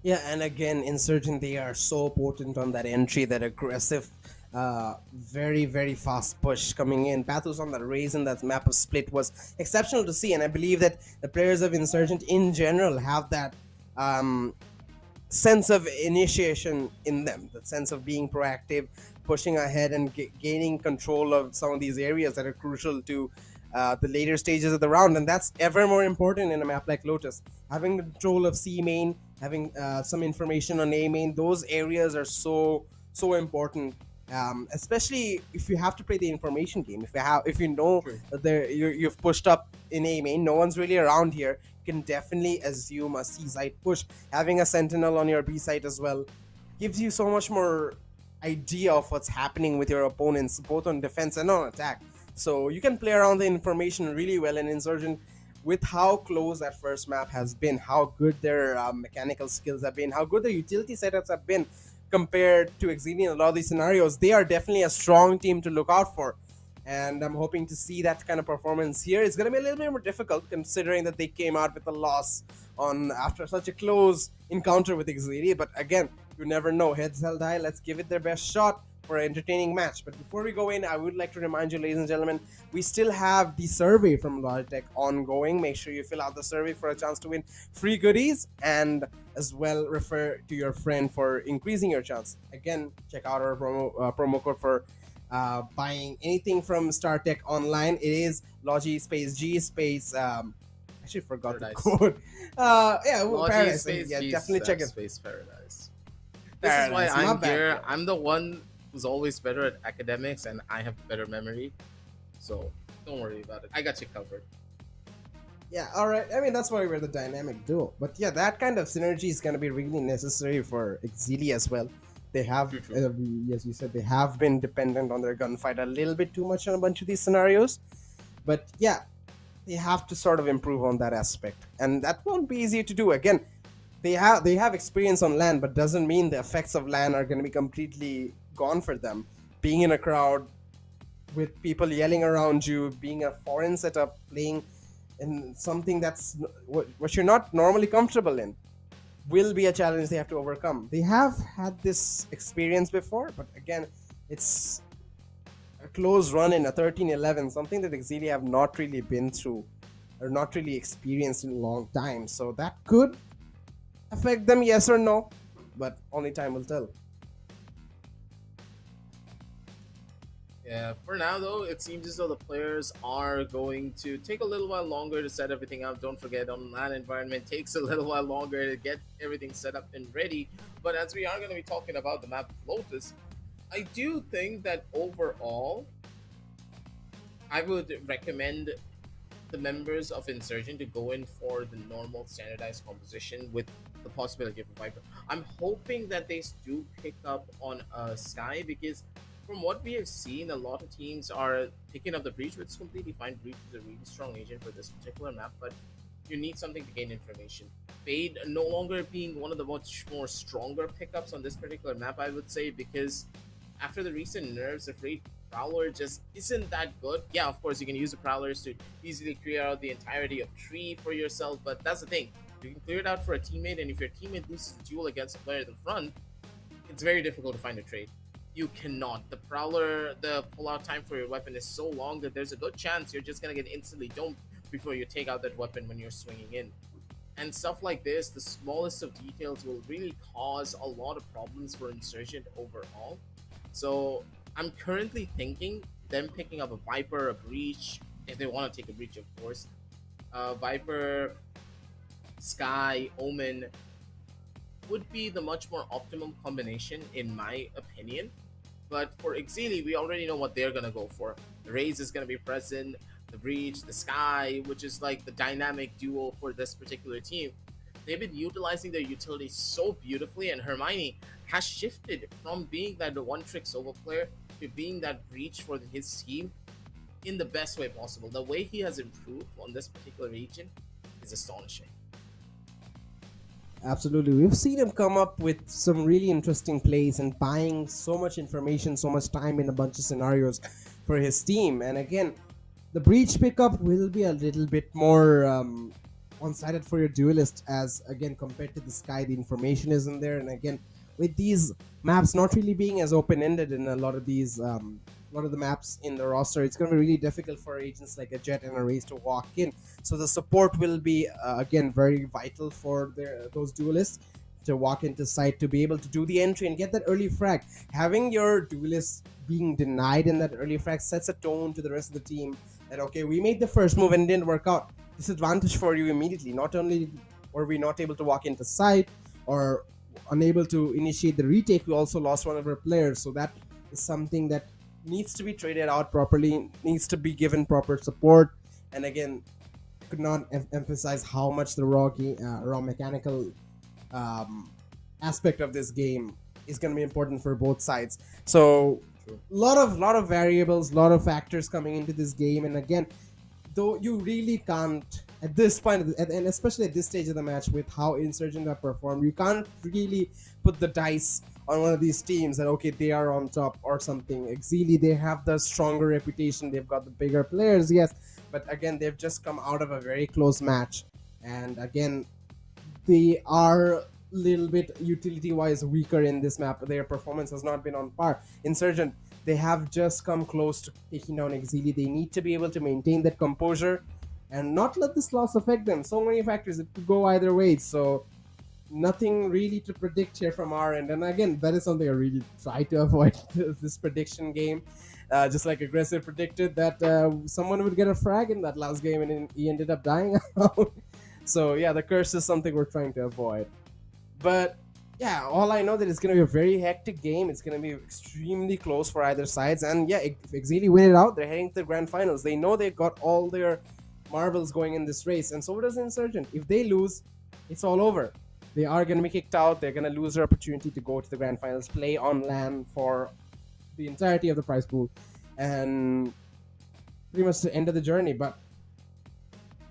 Yeah, and again, Insurgent, they are so potent on that entry, that aggressive, very, very fast push coming in. Pathos on that raise in that map of Split was exceptional to see, and I believe that the players of Insurgent in general have that sense of initiation in them, the sense of being proactive, pushing ahead and gaining control of some of these areas that are crucial to the later stages of the round. And that's ever more important in a map like Lotus. Having control of C main, having some information on A main, those areas are so important, especially if you have to play the information game. If you know that you've pushed up in A main, no one's really around here, you can definitely assume a C side push. Having a sentinel on your B side as well gives you so much more idea of what's happening with your opponents, both on defense and on attack. So you can play around the information really well, and Insurgent with how close that first map has been, how good their mechanical skills have been, how good their utility setups have been compared to EXCEELI in a lot of these scenarios, they are definitely a strong team to look out for. And I'm hoping to see that kind of performance here. It's going to be a little bit more difficult considering that they came out with a loss after such a close encounter with EXCEELI. But again, you never know. Heads held high. Let's give it their best shot for an entertaining match. But before we go in, I would like to remind you, ladies and gentlemen, we still have the survey from Logitech ongoing. Make sure you fill out the survey for a chance to win free goodies, and as well refer to your friend for increasing your chance. Again, check out our promo code for buying anything from StarTech online. It is Logi space G space actually forgot Paradise. the code. Logi Paradise. space Yeah, G definitely check it. Space Paradise. This Paradise. is why My I'm bad, here. bro. I'm the one who's always better at academics, and I have better memory. So don't worry about it. I got you covered. Yeah, all right. I mean, that's why we're the dynamic duo. But yeah, that kind of synergy is going to be really necessary for EXCEELI as well. They have, as you said, they have been dependent on their gunfight a little bit too much on a bunch of these scenarios. But yeah, they have to sort of improve on that aspect, and that won't be easy to do. Again, they have experience on LAN, but doesn't mean the effects of LAN are going to be completely gone for them. Being in a crowd with people yelling around you, being a foreign setup, playing in something that's what you're not normally comfortable in, will be a challenge they have to overcome. They have had this experience before, but again, it's a close run in a 13-11, something that EXCEELI have not really been through or not really experienced in a long time. So that could affect them, yes or no, but only time will tell. Yeah, for now though, it seems as though the players are going to take a little while longer to set everything up. Don't forget, on LAN environment takes a little while longer to get everything set up and ready. But as we are going to be talking about the map of Lotus, I do think that overall, I would recommend the members of Insurgent to go in for the normal standardized composition with the possibility of a Viper. I'm hoping that they do pick up on Sky, because from what we have seen, a lot of teams are picking up the Breach, which is completely fine. Breach is a really strong agent for this particular map, but you need something to gain information. Fade no longer being one of the much more stronger pickups on this particular map, I would say, because after the recent nerfs, the Fade Prowler just isn't that good. Yeah, of course, you can use the Prowlers to easily clear out the entirety of tree for yourself, but that's the thing. You can clear it out for a teammate, and if your teammate loses the duel against a player at the front, it's very difficult to find a trade. You cannot. The Prowler, the pull-out time for your weapon is so long that there's a good chance you're just going to get instantly domed before you take out that weapon when you're swinging in. And stuff like this, the smallest of details will really cause a lot of problems for Insurgent overall. So I'm currently thinking them picking up a Viper, a Breach, if they want to take a Breach, of course. Viper, Sky, Omen would be the much more optimum combination in my opinion. But for EXCEELI, we already know what they're gonna go for. The Raze is gonna be present, the Breach, the Sky, which is like the dynamic duo for this particular team. They've been utilizing their utilities so beautifully, and Hermione has shifted from being that one-trick solo player to being that Breach for his team in the best way possible. The way he has improved on this particular agent is astonishing. Absolutely. We've seen him come up with some really interesting plays and buying so much information, so much time in a bunch of scenarios for his team. And again, the Breach pickup will be a little bit more one-sided for your duelist, as again, compared to the Sky, the information isn't there. And again, with these maps not really being as open-ended in a lot of these a lot of the maps in the roster, it's going to be really difficult for agents like a Jet and a Raze to walk in. So the support will be again very vital for those duelists to walk into site, to be able to do the entry and get that early frag. Having your duelists being denied in that early frag sets a tone to the rest of the team that, okay, we made the first move and it didn't work out. Disadvantage for you immediately. Not only were we not able to walk into site or unable to initiate the retake, we also lost one of our players. So that is something that needs to be traded out properly, needs to be given proper support. And again, I could not emphasize how much the raw mechanical aspect of this game is going to be important for both sides. So lot of variables, lot of factors coming into this game. And again, though you really can't at this point, and especially at this stage of the match, with how Insurgent have performed, you can't really put the dice on one of these teams and okay, they are on top or something. EXCEELI, they have the stronger reputation, they've got the bigger players, yes, but again, they've just come out of a very close match, and again, they are a little bit utility-wise weaker in this map. Their performance has not been on par. Insurgent, they have just come close to taking down EXCEELI. They need to be able to maintain that composure and not let this loss affect them. So many factors, it could go either way. So nothing really to predict here from our end. And again, that is something I really try to avoid, this prediction game. Just like Aggressive predicted that someone would get a frag in that last game, and then he ended up dying out. So yeah, the curse is something we're trying to avoid. But yeah, all I know that it's going to be a very hectic game. It's going to be extremely close for either sides. And yeah, if EXCEELI win it out, they're heading to the grand finals. They know they've got all their marbles going in this race. And so does Insurgent. If they lose, it's all over. They are going to be kicked out. They're going to lose their opportunity to go to the grand finals, play on LAN for the entirety of the prize pool. And pretty much the end of the journey. But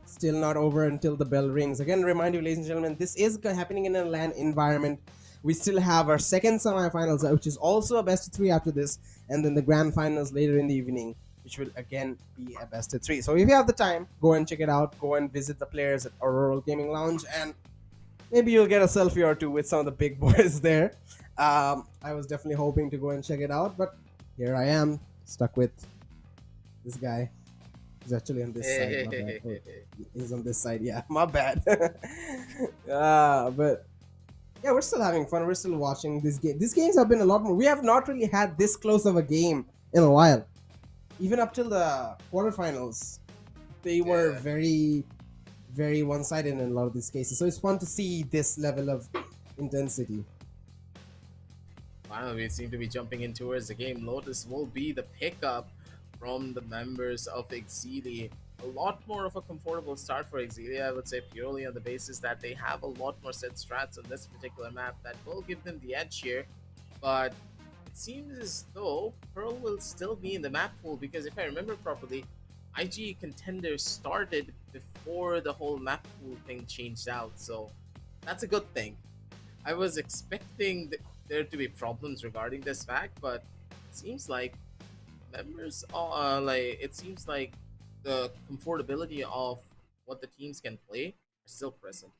still not over until the bell rings. Again, remind you, ladies and gentlemen, this is happening in a LAN environment. We still have our second semifinals, which is also a best of 3 after this, and then the grand finals later in the evening, which will again be a best of 3. So if you have the time, go and check it out. Go and visit the players at Auroral Gaming Lounge, and maybe you'll get a selfie or two with some of the big boys there. I was definitely hoping to go and check it out, but here I am, stuck with this guy. He's actually on this side. My bad. Oh, he's on this side. Yeah, my bad. But yeah, we're still having fun. We're still watching this game. These games have been a lot more. We have not really had this close of a game in a while. Even up till the quarterfinals, they were very, very one-sided in a lot of these cases. So it's fun to see this level of intensity. Finally, we seem to be jumping in towards the game. Lotus will be the pickup from the members of EXCEELI. A lot more of a comfortable start for EXCEELI, I would say, purely on the basis that they have a lot more set strats on this particular map that will give them the edge here. But it seems as though Pearl will still be in the map pool, because if I remember properly, IGE Contenders started before the whole map pool thing changed out, so that's a good thing. I was expecting there to be problems regarding this fact, but it seems like members are it seems like the comfortability of what the teams can play are still present.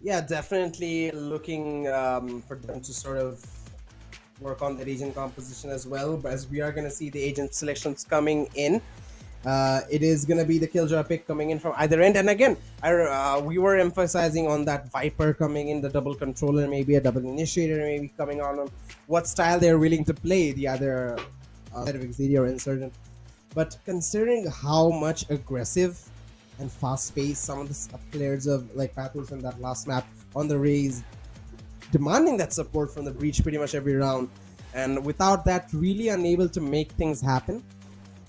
Yeah, definitely looking for them to sort of work on the agent composition as well, but as we are going to see the agent selections coming in. It is going to be the Killjoy pick coming in from either end, and again, we were emphasizing on that Viper coming in, the double controller, maybe a double initiator, maybe coming on what style they're willing to play, the other side of EXCEELI or Insurgent. But considering how much aggressive and fast-paced some of the players of like Pathos in that last map on the Raze, demanding that support from the Breach pretty much every round, and without that, really unable to make things happen,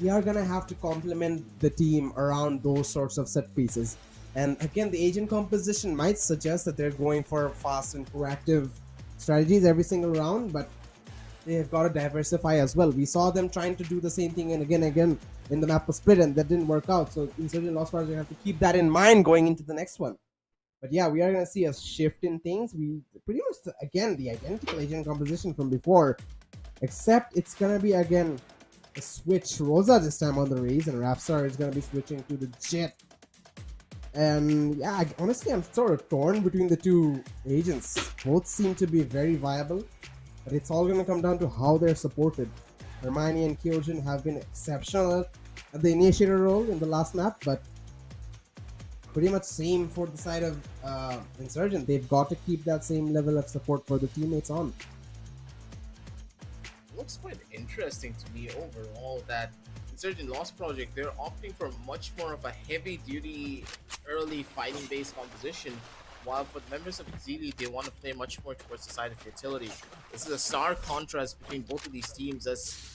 we are gonna have to complement the team around those sorts of set pieces. And again, the agent composition might suggest that they're going for fast and proactive strategies every single round, but they've got to diversify as well. We saw them trying to do the same thing and again in the map of Split, and that didn't work out. So Insurgent Lost Project have to keep that in mind going into the next one. But yeah, we are going to see a shift in things. We pretty much, again, the identical agent composition from before, except it's going to be, again, a switch. Rosa this time on the Raze, and Rapstar is going to be switching to the Jet. And yeah, honestly, I'm sort of torn between the two agents. Both seem to be very viable, but it's all going to come down to how they're supported. Hermione and Kyojin have been exceptional at the initiator role in the last map, but pretty much same for the side of Insurgent. They've got to keep that same level of support for the teammates on. It looks quite interesting to me overall that Insurgent Lost Project, they're opting for much more of a heavy-duty, early fighting-based composition, while for the members of EXCEELI, they want to play much more towards the side of utility. This is a stark contrast between both of these teams, as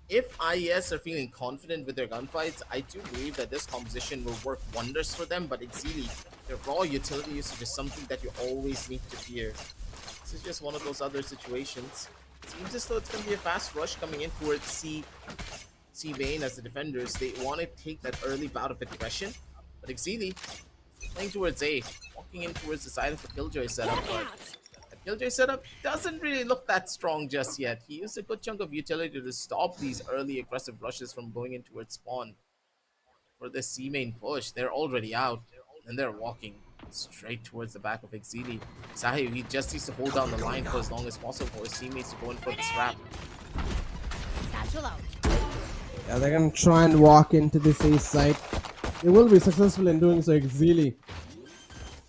if IES are feeling confident with their gunfights, I do believe that this composition will work wonders for them, but EXCEELI, their raw utility usage is something that you always need to fear. This is just one of those other situations. It seems as though it's going to be a fast rush coming in towards C. C main as the defenders, they want to take that early bout of aggression. But EXCEELI playing towards A, walking in towards the side of the Killjoy setup. But the Killjoy setup doesn't really look that strong just yet. He used a good chunk of utility to stop these early aggressive rushes from going in towards spawn. For the C main push, they're already out and they're walking straight towards the back of EXCEELI. Sahib, he just needs to hold down the line for as long as possible for his teammates to go in for the strap. Yeah, they're gonna try and walk into this A site. They will be successful in doing so. EXCEELI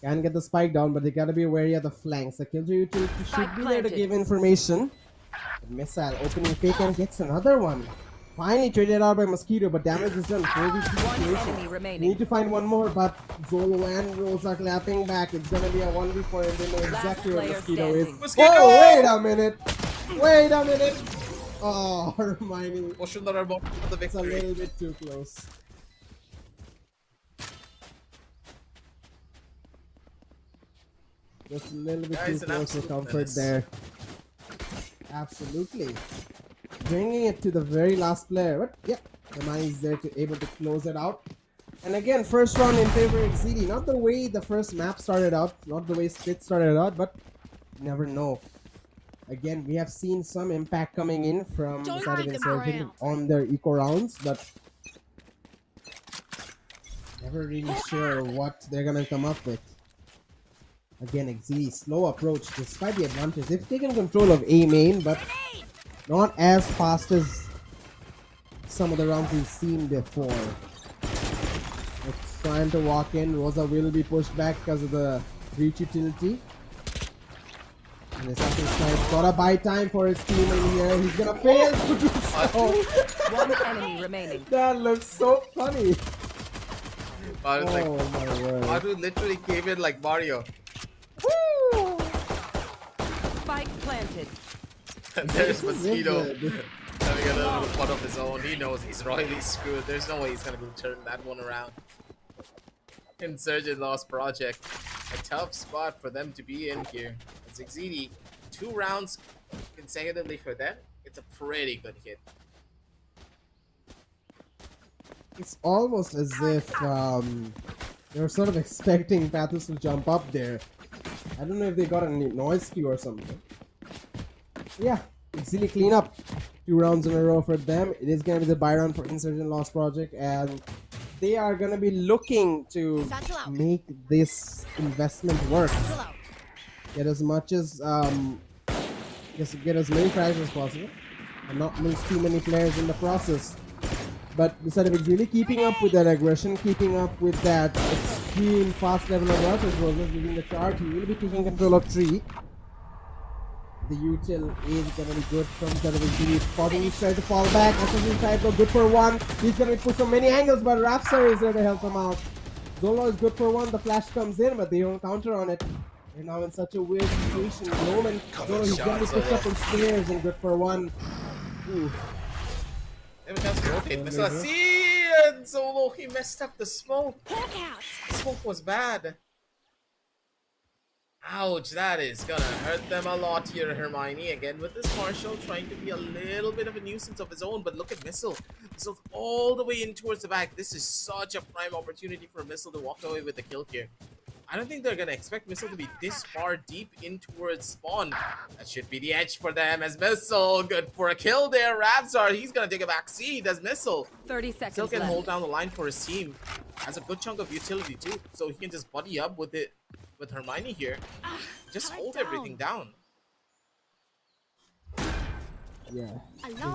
can get the spike down, but they gotta be wary of the flanks. The Killjoy utility should be there to give information. The missile opening fake and gets another one. Finally traded out by Mosquito, but damage is done. One enemy remaining. Need to find one more, but Zolo and Rose are clapping back. It's gonna be a 1v4 and they know exactly where Mosquito is. Mosquito! Oh, wait a minute! Wait a minute! Oh, Hermione. It's a It's a little bit too close. Just a little bit too close for comfort there. Absolutely. Bringing it to the very last player. But yeah, Hermione is there to able to close it out. And again, first round in favor of EXCEELI. Not the way the first map started out, not the way Split started out, but you never know. Again, we have seen some impact coming in from the side of Insurgent on their eco rounds, but never really sure what they're gonna come up with. Again, EXCEELI, slow approach despite the advantage. They've taken control of A main, but not as fast as some of the rounds we've seen before. It's trying to walk in. Rosa will be pushed back because of the breach utility. And the second side gotta buy time for his team in here. He's gonna fail to do so. One enemy remaining. That looks so funny. I was Oh like, my word. Maru literally came in like Mario. Woo! Spike planted. And there's This is Mosquito good. having a little bit of fun of his own. He knows he's royally screwed. There's no way he's gonna be turning that one around. Insurgent Lost Project. A tough spot for them to be in here. As EXCEELI, 2 rounds consecutively for them. It's a pretty good hit. It's almost as if they're sort of expecting Pathos to jump up there. I don't know if they got a noise cue or something. Yeah, EXCEELI clean up. 2 rounds in a row for them. It is going to be the buy round for Insurgent Lost Project, and they are going to be looking to make this investment work. Get as much as get as many prizes as possible, and not lose too many players in the process. But instead of really keeping up with that aggression, keeping up with that extreme fast level of rush, as well as leading the charge, he will be taking control of 3. The util is gonna be good from side of EXCEELI. Spotting each try to fall back. Assassin's try to go good for 1. He's gonna be pushed from many angles, but Rapstar is there to help him out. Zolo is good for 1. The flash comes in, but they don't counter on it. They're now in such a weird situation. Roman, Zolo, he's gonna be pushed up in stairs and good for 1. Ooh. They have a chance to rotate. Missile see, and Zolo, he messed up the smoke. The smoke was bad. Ouch, that is gonna hurt them a lot here, Hermione. Again with this Marshall trying to be a little bit of a nuisance of his own, but look at Missile. Missile's all the way in towards the back. This is such a prime opportunity for Missile to walk away with the kill here. I don't think they're gonna expect Missile to be this far deep in towards spawn. That should be the edge for them as Missile. Good for a kill there. Rabzar, he's gonna take a back seat as Missile 30 seconds still can left. hold down the line for his team. Has a good chunk of utility too, so he can just buddy up with it with Hermione here. Just hold everything down. Yeah,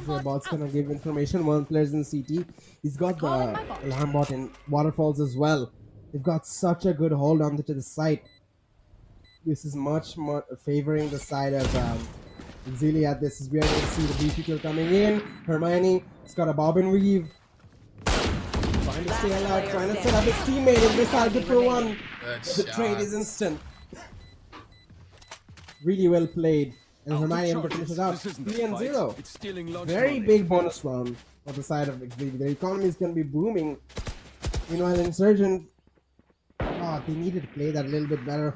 the bot's gonna give information. 1 player's in CT. He's got the alarm bot in waterfalls as well. They've got such a good hold on to the site. This is much more favoring the side of EXCEELI at this. We are going to see the BP kill coming in. Hermione has got a bobbin weave. Trying to stay alive, trying to set up his teammate in this good for 1. The trade is instant. Really well played. And Hermione able to finish it out. 3-0. Very big bonus round on the side of EXCEELI. Their economy is going to be booming. You know, an Insurgent, they needed to play that a little bit better.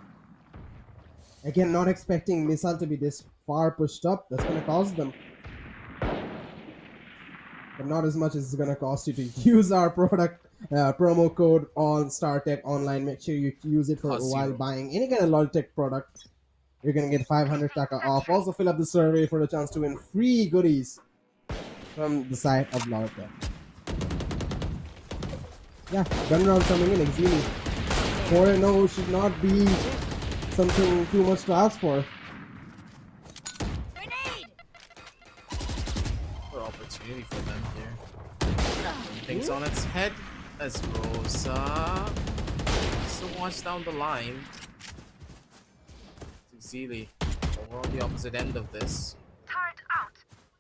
Again, not expecting Missile to be this far pushed up. That's going to cause them. The but not as much as it's gonna cost you to use our product promo code on StarTech Online. Make sure you use it for Cost while zero. buying any kind of Logitech product. You're gonna get 500 taka off. Also, fill up the survey for the chance to win free goodies from the site of Logitech. Yeah, gun round coming in. EXCEELI 4-0 should not be something too much to ask for. Good opportunity for them here. Things on its head as Rosa still watch down the line. EXCEELI over on the opposite end of this.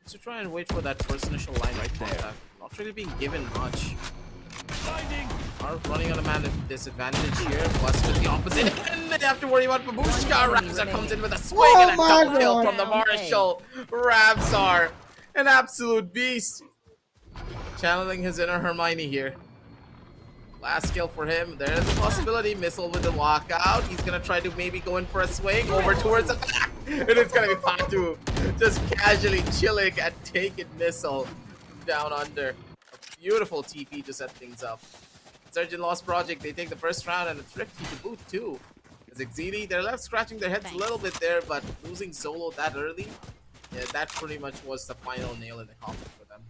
To try and wait for that first initial line right there. Not really being given much. Are running on a man disadvantage here, plus with the opposite end, they have to worry about Babushka. Rapsar comes in with a swing and a double kill from the Marshall. Rapsar, an absolute beast. Channeling his inner Hermione here. Last kill for him. There is a possibility. Missile with the lockout. He's gonna try to maybe go in for a swing over towards the back. And it's gonna be Patu just casually chilling and taking Missile down under. A beautiful TP to set things up. Insurgent Loss Project, they take the first round and a thrifty to boot too. As EXCEELI, they're left scratching their heads a little bit there, but losing Solo that early, yeah, that pretty much was the final nail in the coffin for them.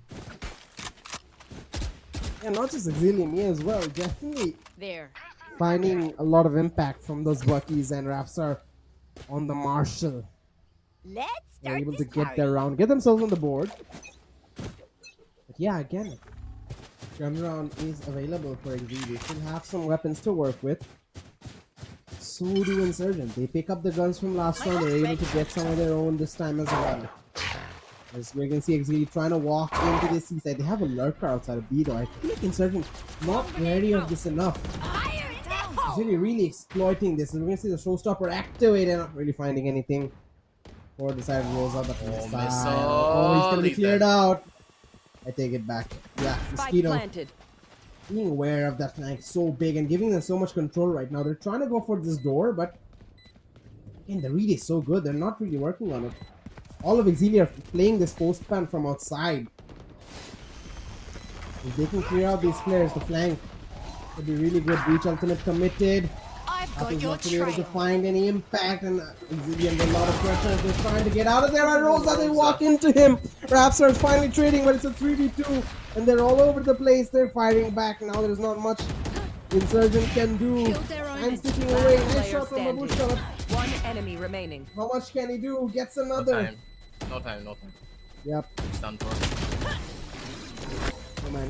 Yeah, not just EXCEELI, me as well. Definitely There. finding a lot of impact from those Buckies and Rapsar on the Marshall. Let's They're start able to this get party. their round, get themselves on the board. But yeah, again, gun round is available for EXCEELI. Still have some weapons to work with. So do Insurgent. They pick up the guns from last round. They're able to get some of their own this time as well. As we can see, EXCEELI trying to walk into the seaside. They have a lurker outside of B though. I feel like Insurgent not wary of this enough. EXCEELI really exploiting this. And we're gonna see the showstopper activated. Not really finding anything for the side of Rosa, but on the side. Missile. Oh, he's gonna be Leave cleared them. out. I take it back. Yeah, Spike Mosquito planted. being aware of that flank so big and giving them so much control right now. They're trying to go for this door, but again, the read is so good. They're not really working on it. All of EXCEELI are playing this post pan from outside. If they can clear out these players, the flank would be really good. Breach ultimate committed. Apple's not really able to find any impact, and EXCEELI under a lot of pressure. They're trying to get out of there. And Rosa, they walk into him. Rapsar is finally trading, but it's a 3v2, and they're all over the place. They're firing back. Now there's not much Insurgent can do. I'm sticking away. Nice Player shot from standing. Babushka. One enemy remaining. How much can he do? Gets No another. time. No time, no time. Yep. It's done for.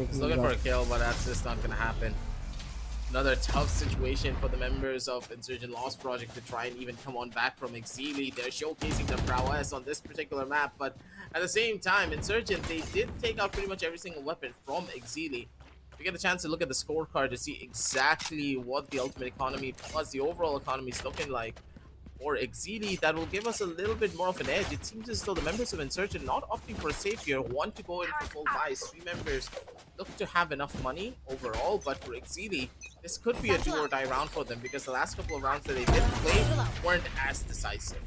He's looking for a kill, but that's just not gonna happen. Another tough situation for the members of Insurgent Loss Project to try and even come on back from EXCEELI. They're showcasing their prowess on this particular map, but at the same time, Insurgent, they did take out pretty much every single weapon from EXCEELI. We get a chance to look at the scorecard to see exactly what the ultimate economy plus the overall economy is looking like. For EXCEELI, that will give us a little bit more of an edge. It seems as though the members of Insurgent not opting for a safe here, want to go in for full buys. 3 members look to have enough money overall, but for EXCEELI, this could be a do or die round for them because the last couple of rounds that they did play weren't as decisive.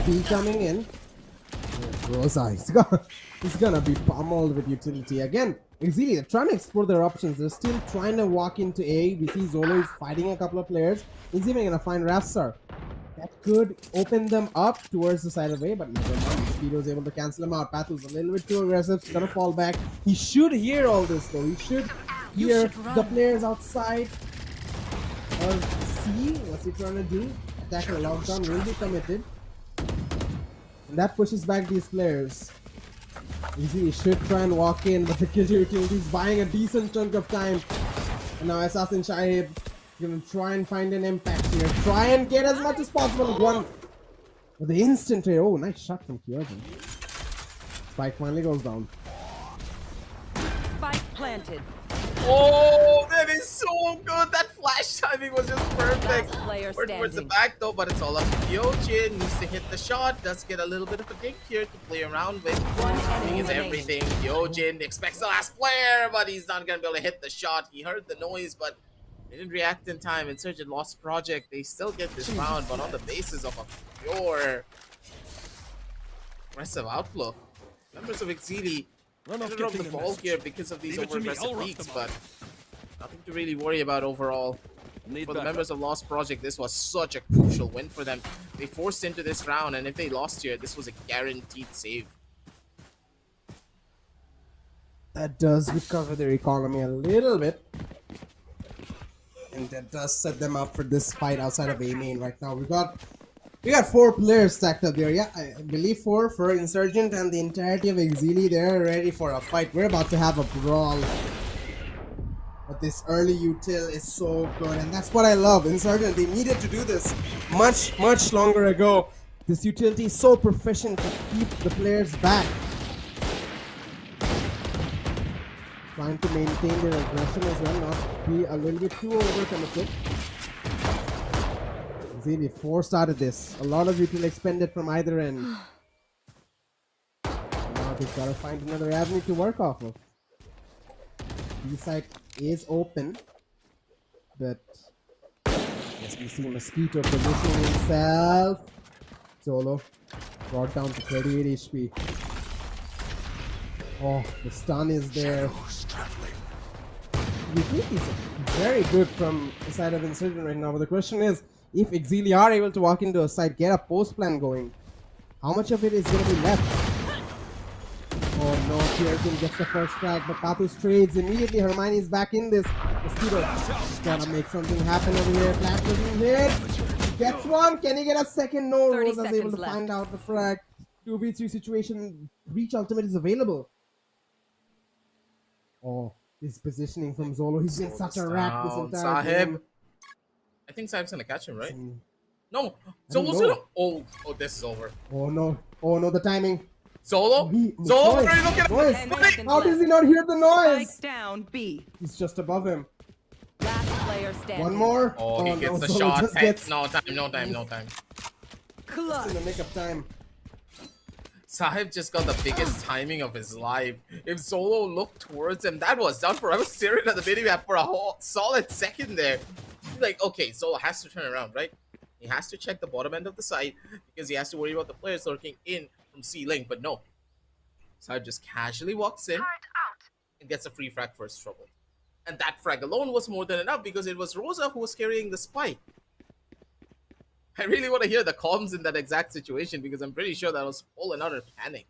B coming in. Rosa, he's gonna be pummeled with utility again. EXCEELI, they're trying to explore their options. They're still trying to walk into A. We see Zolo is fighting a couple of players. He's even gonna find Rapsar. That could open them up towards the side of A, but never mind. Speedo's able to cancel him out. Patu's a little bit too aggressive. He's gonna fall back. He should hear all this though. He should hear the players outside. Or see what's he trying to do. Attack and lockdown will be committed. And that pushes back these players. EXCEELI should try and walk in, but the kill utility is buying a decent chunk of time. And now Assassin Shahid gonna try and find an impact here. Try and get as much as possible. One with the instant trade. Oh, nice shot from Kyojin. Spike finally goes down. Spike planted. Oh, that is so good. That flash timing was just perfect. Last player We're towards the standing. back though, but it's all up to Kyojin. Needs to hit the shot. Does get a little bit of a dig here to play around with. Timing is everything. Kyojin expects the last player, but he's not gonna be able to hit the shot. He heard the noise, but they didn't react in time. Insurgent Lost Project. They still get this round, but on the basis of a pure aggressive outlook. Members of EXCEELI ended up the ball here because of these over-aggressive leaks, but nothing to really worry about overall. For the members of Lost Project, this was such a crucial win for them. They forced into this round, and if they lost here, this was a guaranteed save. That does recover their economy a little bit. And that does set them up for this fight outside of A main right now. We got 4 players stacked up there. Yeah, I believe 4 for Insurgent, and the entirety of EXCEELI. They're ready for a fight. We're about to have a brawl. But this early util is so good, and that's what I love. Insurgent, they needed to do this much longer ago. This utility is so proficient to keep the players back. Trying to maintain their aggression as well, not be a little bit too overcommitted. EXCEELI started this. A lot of util expended from either end. Now they've got to find another avenue to work off of. B side is open, but yes, we see Mosquito positioning himself. Solo brought down to 38 HP. Oh, the stun is there. We think he's very good from the side of Insurgent right now, but the question is, if EXCEELI are able to walk into a side, get a post plan going, how much of it is going to be left? Oh no, Pierkin gets the first frag, but Patus trades immediately. Hermione is back in this. Mosquito just gotta make something happen over here. Flash doesn't hit. He gets one. Can he get a second? No, Rosa's able to find out the frag. 2v3 situation. Reach ultimate is available. Oh, this positioning from Zolo. He's been such a rat this entire game. I think Sahib's gonna catch him, right? No, Zolo's gonna. Oh, this is over. Oh no, the timing. Solo? Solo? How does he not hear the noise? Spike down, B. He's just above him. Last player standing. One more. Oh, he gets the shot. No time. Just in the nick of time. Sahib just got the biggest timing of his life. If Solo looked towards him, that was done for. I was staring at the video map for a whole solid second there. Like, okay, Solo has to turn around, right? He has to check the bottom end of the site because he has to worry about the players lurking in from C-Link, but no. Sahib just casually walks in and gets a free frag for his trouble. And that frag alone was more than enough because it was Rosa who was carrying the spike. I really want to hear the comms in that exact situation because I'm pretty sure that was whole another panic.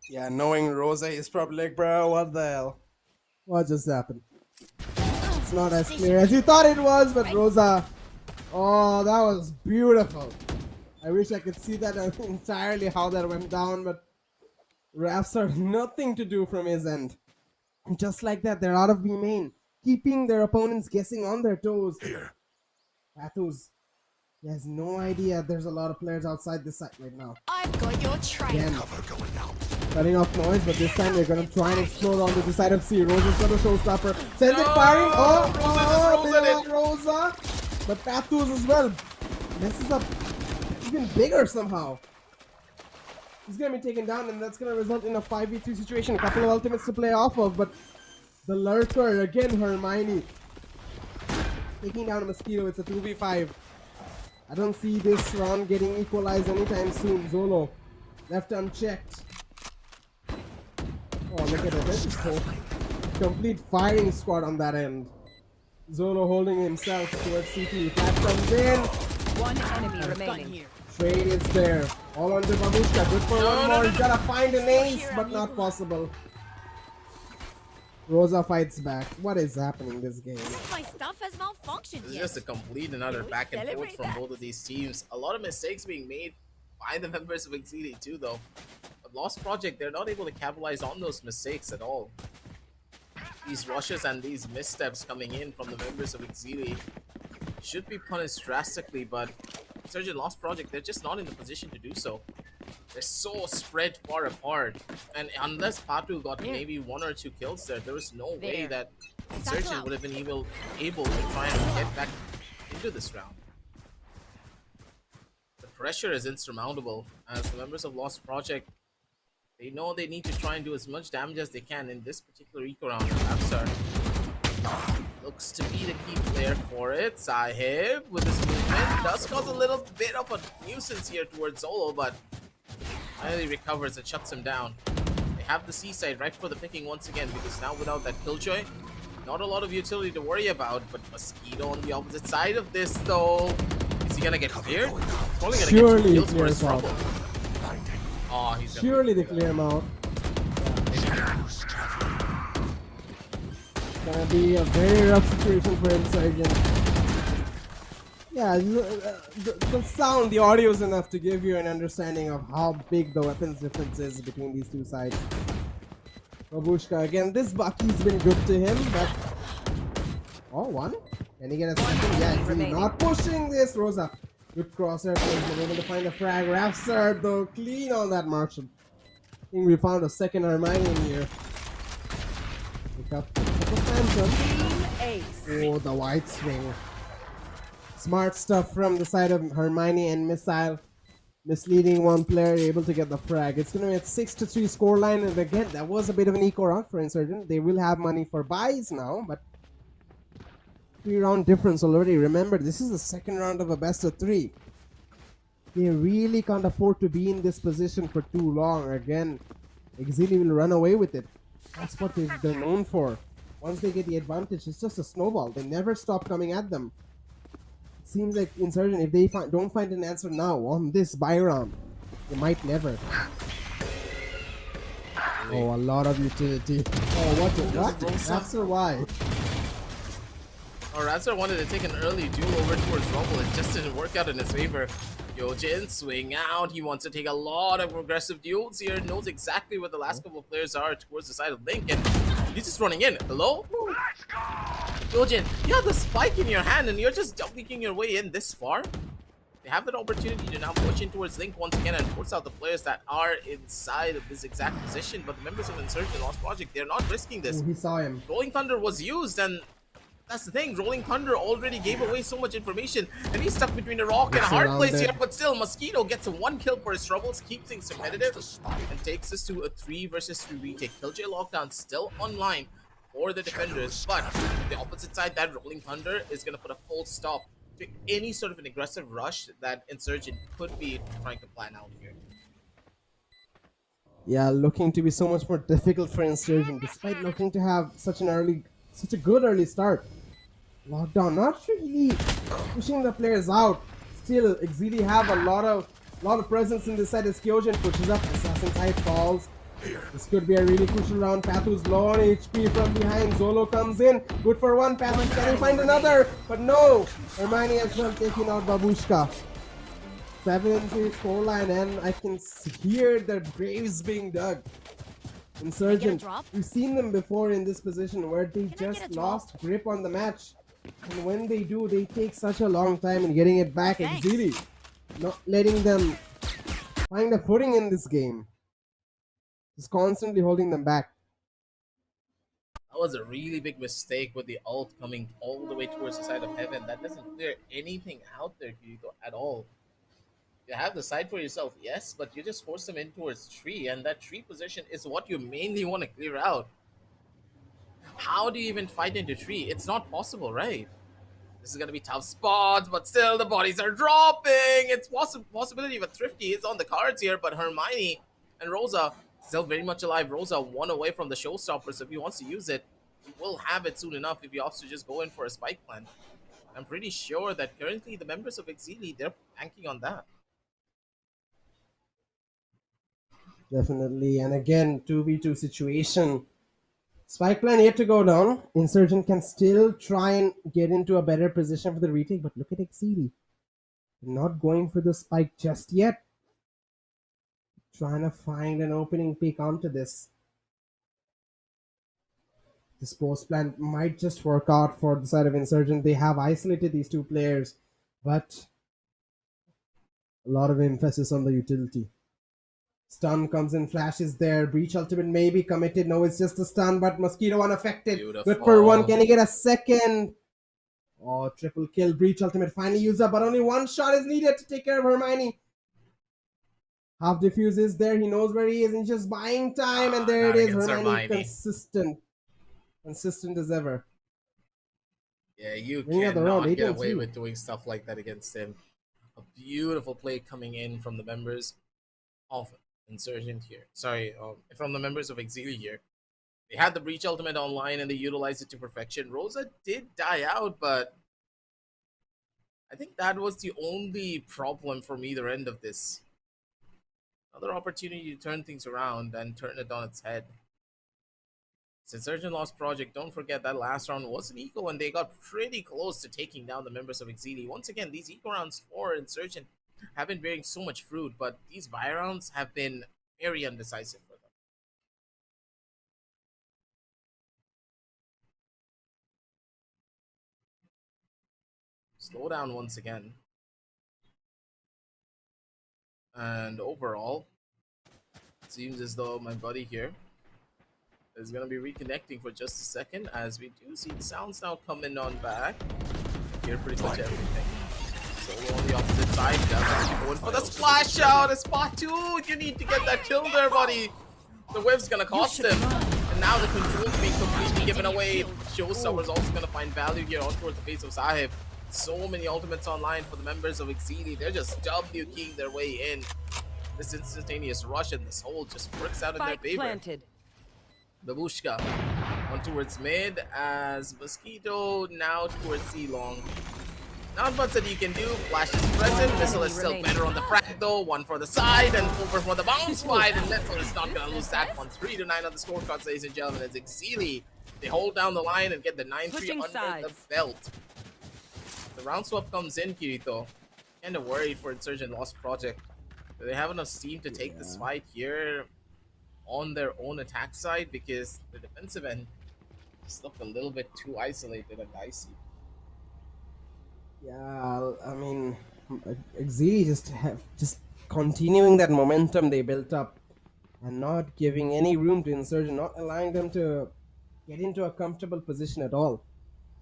Yeah, knowing Rosa is probably like, bro, what the hell? What just happened? It's not as clear as you thought it was, but Rosa... Oh, that was beautiful. I wish I could see that entirely how that went down, but Raps are nothing to do from his end. And just like that, they're out of B main, keeping their opponents guessing on their toes. Here. Pathus, he has no idea there's a lot of players outside this site right now. I've got your train. Cover going out. Cutting off noise, but this time they're gonna try and explode onto the side of C. Rosa's got a showstopper. Sends it firing. Rosa. But Pathus as well messes up even bigger somehow. He's gonna be taken down, and that's gonna result in a 5v2 situation. A couple of ultimates to play off of, but the lurker again, Hermione taking down a Mosquito. It's a 2v5. I don't see this round getting equalized anytime soon. Zolo left unchecked. Oh, look at it. Complete firing squad on that end. Zolo holding himself towards CT. Flash comes in. One enemy remaining. Trade is there. All under Babushka. Good for one more. He's gotta find an ace, but not possible. Rosa fights back. What is happening this game? My stuff has malfunctioned It's just a complete another back and forth from both of these teams. A lot of mistakes being made by the members of EXCEELI too, though. But Lost Project, they're not able to capitalize on those mistakes at all. These rushes and these missteps coming in from the members of EXCEELI should be punished drastically, but Insurgent Lost Project, they're just not in the position to do so. They're so spread far apart, and unless Patu got maybe 1 or 2 kills there was no way that Insurgent would have been able to try and get back into this round. The pressure is insurmountable as the members of Lost Project, they know they need to try and do as much damage as they can in this particular eco round. Rapstar looks to be the key player for it. Sahib with his movement does cause a little bit of a nuisance here towards Solo, but Finally recovers and shuts him down. They have the seaside right for the picking once again, because now without that killjoy, not a lot of utility to worry about. But Mosquito on the opposite side of this, though. Is he gonna get cleared? He's probably gonna Surely get 2 kills for his clears out. trouble. Oh, he's gonna Surely they do that. clear him out. It's gonna be a very rough situation for Insurgent. Yeah, the sound, the audio is enough to give you an understanding of how big the weapons difference is between these two sides. Babushka, again, this Bucky's been good to him, but... Oh, one? Can he get a second? Yeah, he's remaining. not pushing this. Rosa, good crosshair placement, able to find a frag. Rafsar, though, clean on that Marshall. I think we found a second Hermione in here. Pick up the Phantom. Team Ace. Oh, the white swing. Smart stuff from the side of Hermione and Missile. Misleading one player, able to get the frag. It's going to be a 6-3 scoreline. And again, that was a bit of an eco round for Insurgent. They will have money for buys now, but 3-round difference already. Remember, this is the second round of a best of 3. They really can't afford to be in this position for too long. Again, EXCEELI will run away with it. That's what they're known for. Once they get the advantage, it's just a snowball. They never stop coming at them. It seems like Insurgent, if they don't find an answer now on this buy round, they might never. Oh, a lot of utility. Oh, what? That's why. Oh, Razor wanted to take an early duel over towards Rumble. It just didn't work out in his favor. Yojin swing out. He wants to take a lot of aggressive duels here. Knows exactly where the last couple of players are towards the side of Link. And he's just running in. Hello? Yojin, you have the spike in your hand and you're just making your way in this far? They have that opportunity to now push in towards Link once again and force out the players that are inside of this exact position. But the members of Insurgent Lost Project, they're not risking this. Oh, he saw him. Rolling Thunder was used, and that's the thing. Rolling Thunder already gave away so much information, and he's stuck between a rock and a hard place here. But still, Mosquito gets a 1 kill for his troubles, keeps things competitive, and takes us to a 3 versus 3 retake. Killjoy Lockdown still online for the defenders, but the opposite side, that Rolling Thunder is going to put a full stop to any sort of an aggressive rush that Insurgent could be trying to plan out here. Yeah, looking to be so much more difficult for Insurgent, despite looking to have such a good early start. Lockdown, not really pushing the players out. Still, EXCEELI have a lot of presence in this side as Kyojin pushes up. Assassin type falls. This could be a really crucial round. Pathu's low on HP from behind. Zolo comes in. Good for one. Pathu, can he find another? But no! Hermione as well taking out Babushka. 7-3 scoreline, and I can hear the graves being dug. Insurgent, we've seen them before in this position where they just lost grip on the match. And when they do, they take such a long time in getting it back. EXCEELI not letting them find a footing in this game. Just constantly holding them back. That was a really big mistake with the ult coming all the way towards the side of heaven. That doesn't clear anything out there, Kirito, at all. You have the side for yourself, yes, but you just force them in towards tree, and that tree position is what you mainly want to clear out. How do you even fight into tree? It's not possible, right? This is going to be tough spots, but still the bodies are dropping. It's possibility of a Thrifty is on the cards here, but Hermione and Rosa still very much alive. Rosa 1 away from the showstopper, so if he wants to use it, he will have it soon enough if he opts to just go in for a spike plant. I'm pretty sure that currently the members of EXCEELI, they're banking on that. Definitely, and again, 2v2 situation. Spike plan yet to go down. Insurgent can still try and get into a better position for the retake, but look at EXCEELI. Not going for the spike just yet. Trying to find an opening pick onto this. This post plan might just work out for the side of Insurgent. They have isolated these two players, but a lot of emphasis on the utility. Stun comes in, flash is there. Breach ultimate may be committed. No, it's just a stun, but Mosquito unaffected. Beautiful. Good for one. Can he get a second? Oh, triple kill. Breach ultimate finally used up, but only one shot is needed to take care of Hermione. Half diffuse is there. He knows where he is, and he's just buying time. And there it is. Hermione consistent. Consistent as ever. Yeah, you Bring out the cannot round, get away 8-2. with doing stuff like that against him. A beautiful play coming in from the members of Insurgent here. Sorry, from the members of EXCEELI here. They had the Breach ultimate online and they utilized it to perfection. Rosa did die out, but I think that was the only problem from either end of this. Another opportunity to turn things around and turn it on its head. It's Insurgent Loss Project. Don't forget that last round was an eco and they got pretty close to taking down the members of EXCEELI. Once again, these eco rounds for Insurgent have been bearing so much fruit, but these buy rounds have been very undecisive for them. Slow down once again. And overall, it seems as though my buddy here is going to be reconnecting for just a second, as we do see the sounds now coming on back. Hear pretty much everything. Solo on the opposite side, doesn't going for the splash out. A spot 2. You need to get that kill there, buddy. The whip's gonna cost him. And now the control's being completely given away. Showstopper's also gonna find value here on towards the face of Sahib. So many ultimates online for the members of EXCEELI. They're just W-keying their way in. This instantaneous rush and this hold just works out in their favor. Planted. Babushka on towards mid as Mosquito now towards C-Long. Not much that you can do. Flash is present. Missile is still better on the frag though. One for the side and over for the bounce fight. And Missile is not going to lose that one. 3-9 on the scorecards, ladies and gentlemen. It's EXCEELI. They hold down the line and get the 9-3 under the belt. The round swap comes in, Kirito. Kind of worried for Insurgent Loss Project. Do they have enough steam to take this fight here on their own attack side? Because the defensive end just looked a little bit too isolated and dicey. Yeah, I mean, EXCEELI just continuing that momentum they built up and not giving any room to Insurgent, not allowing them to get into a comfortable position at all.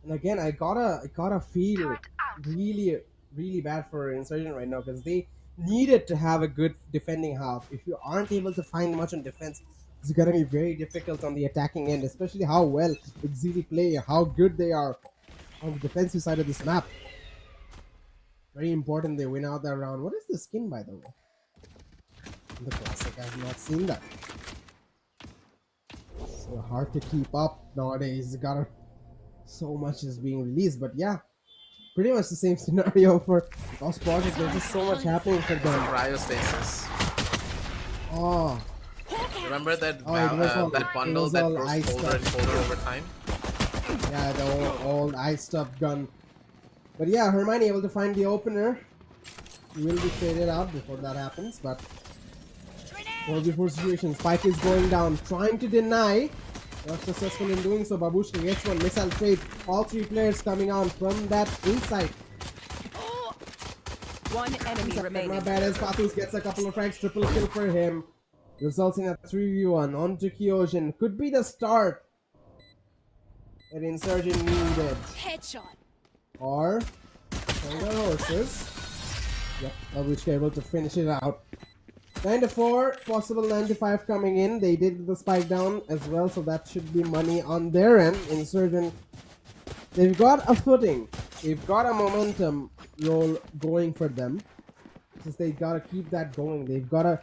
And again, I gotta feel really bad for Insurgent right now, because they needed to have a good defending half. If you aren't able to find much on defense, it's gonna be very difficult on the attacking end, especially how well EXCEELI play, how good they are on the defensive side of this map. Very important they win out that round. What is the skin, by the way? The classic, I have not seen that. So hard to keep up nowadays. So much is being released, but yeah, pretty much the same scenario for Lost Project. There's just so much happening for them. Cryostasis. Oh. Remember that that bundle that grows colder and colder over time? Yeah, the old iced up gun. But yeah, Hermione able to find the opener. He will be faded out before that happens, but 4v4 situation. Spike is going down, trying to deny. Not successful in doing so. Babushka gets one missile trade. All 3 players coming on from that inside. One enemy remaining. My bad as Pathus gets a couple of frags. Triple kill for him. Results in a 3v1 onto Kyojin. Could be the start that Insurgent needed. Headshot. Or hold the horses. Yep, Babushka able to finish it out. 9-4, possible 9-5 coming in. They did the spike down as well, so that should be money on their end. Insurgent, they've got a footing. They've got a momentum roll going for them. Since they gotta keep that going. They've gotta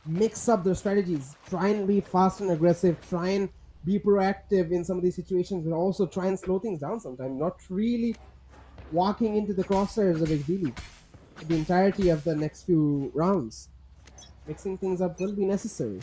mix up their strategies. Try and be fast and aggressive. Try and be proactive in some of these situations, but also try and slow things down sometimes. Not really walking into the crosshairs of EXCEELI the entirety of the next few rounds. Mixing things up will be necessary.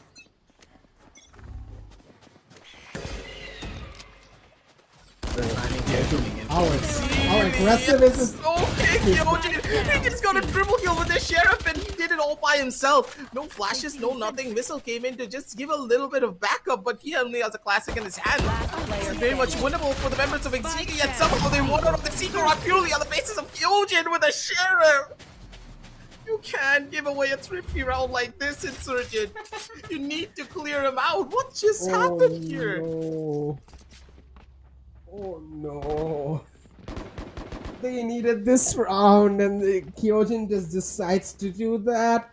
How aggressive is this? Okay, Kyojin, he just got a triple kill with the sheriff and he did it all by himself. No flashes, no nothing. Missile came in to just give a little bit of backup, but he only has a classic in his hand. This is very much winnable for the members of EXCEELI, yet somehow they won out of the secret rock purely on the basis of Kyojin with a sheriff. You can't give away a thrifty round like this, Insurgent. You need to clear him out. What just happened here? No. Oh no. They needed this round and Kyojin just decides to do that.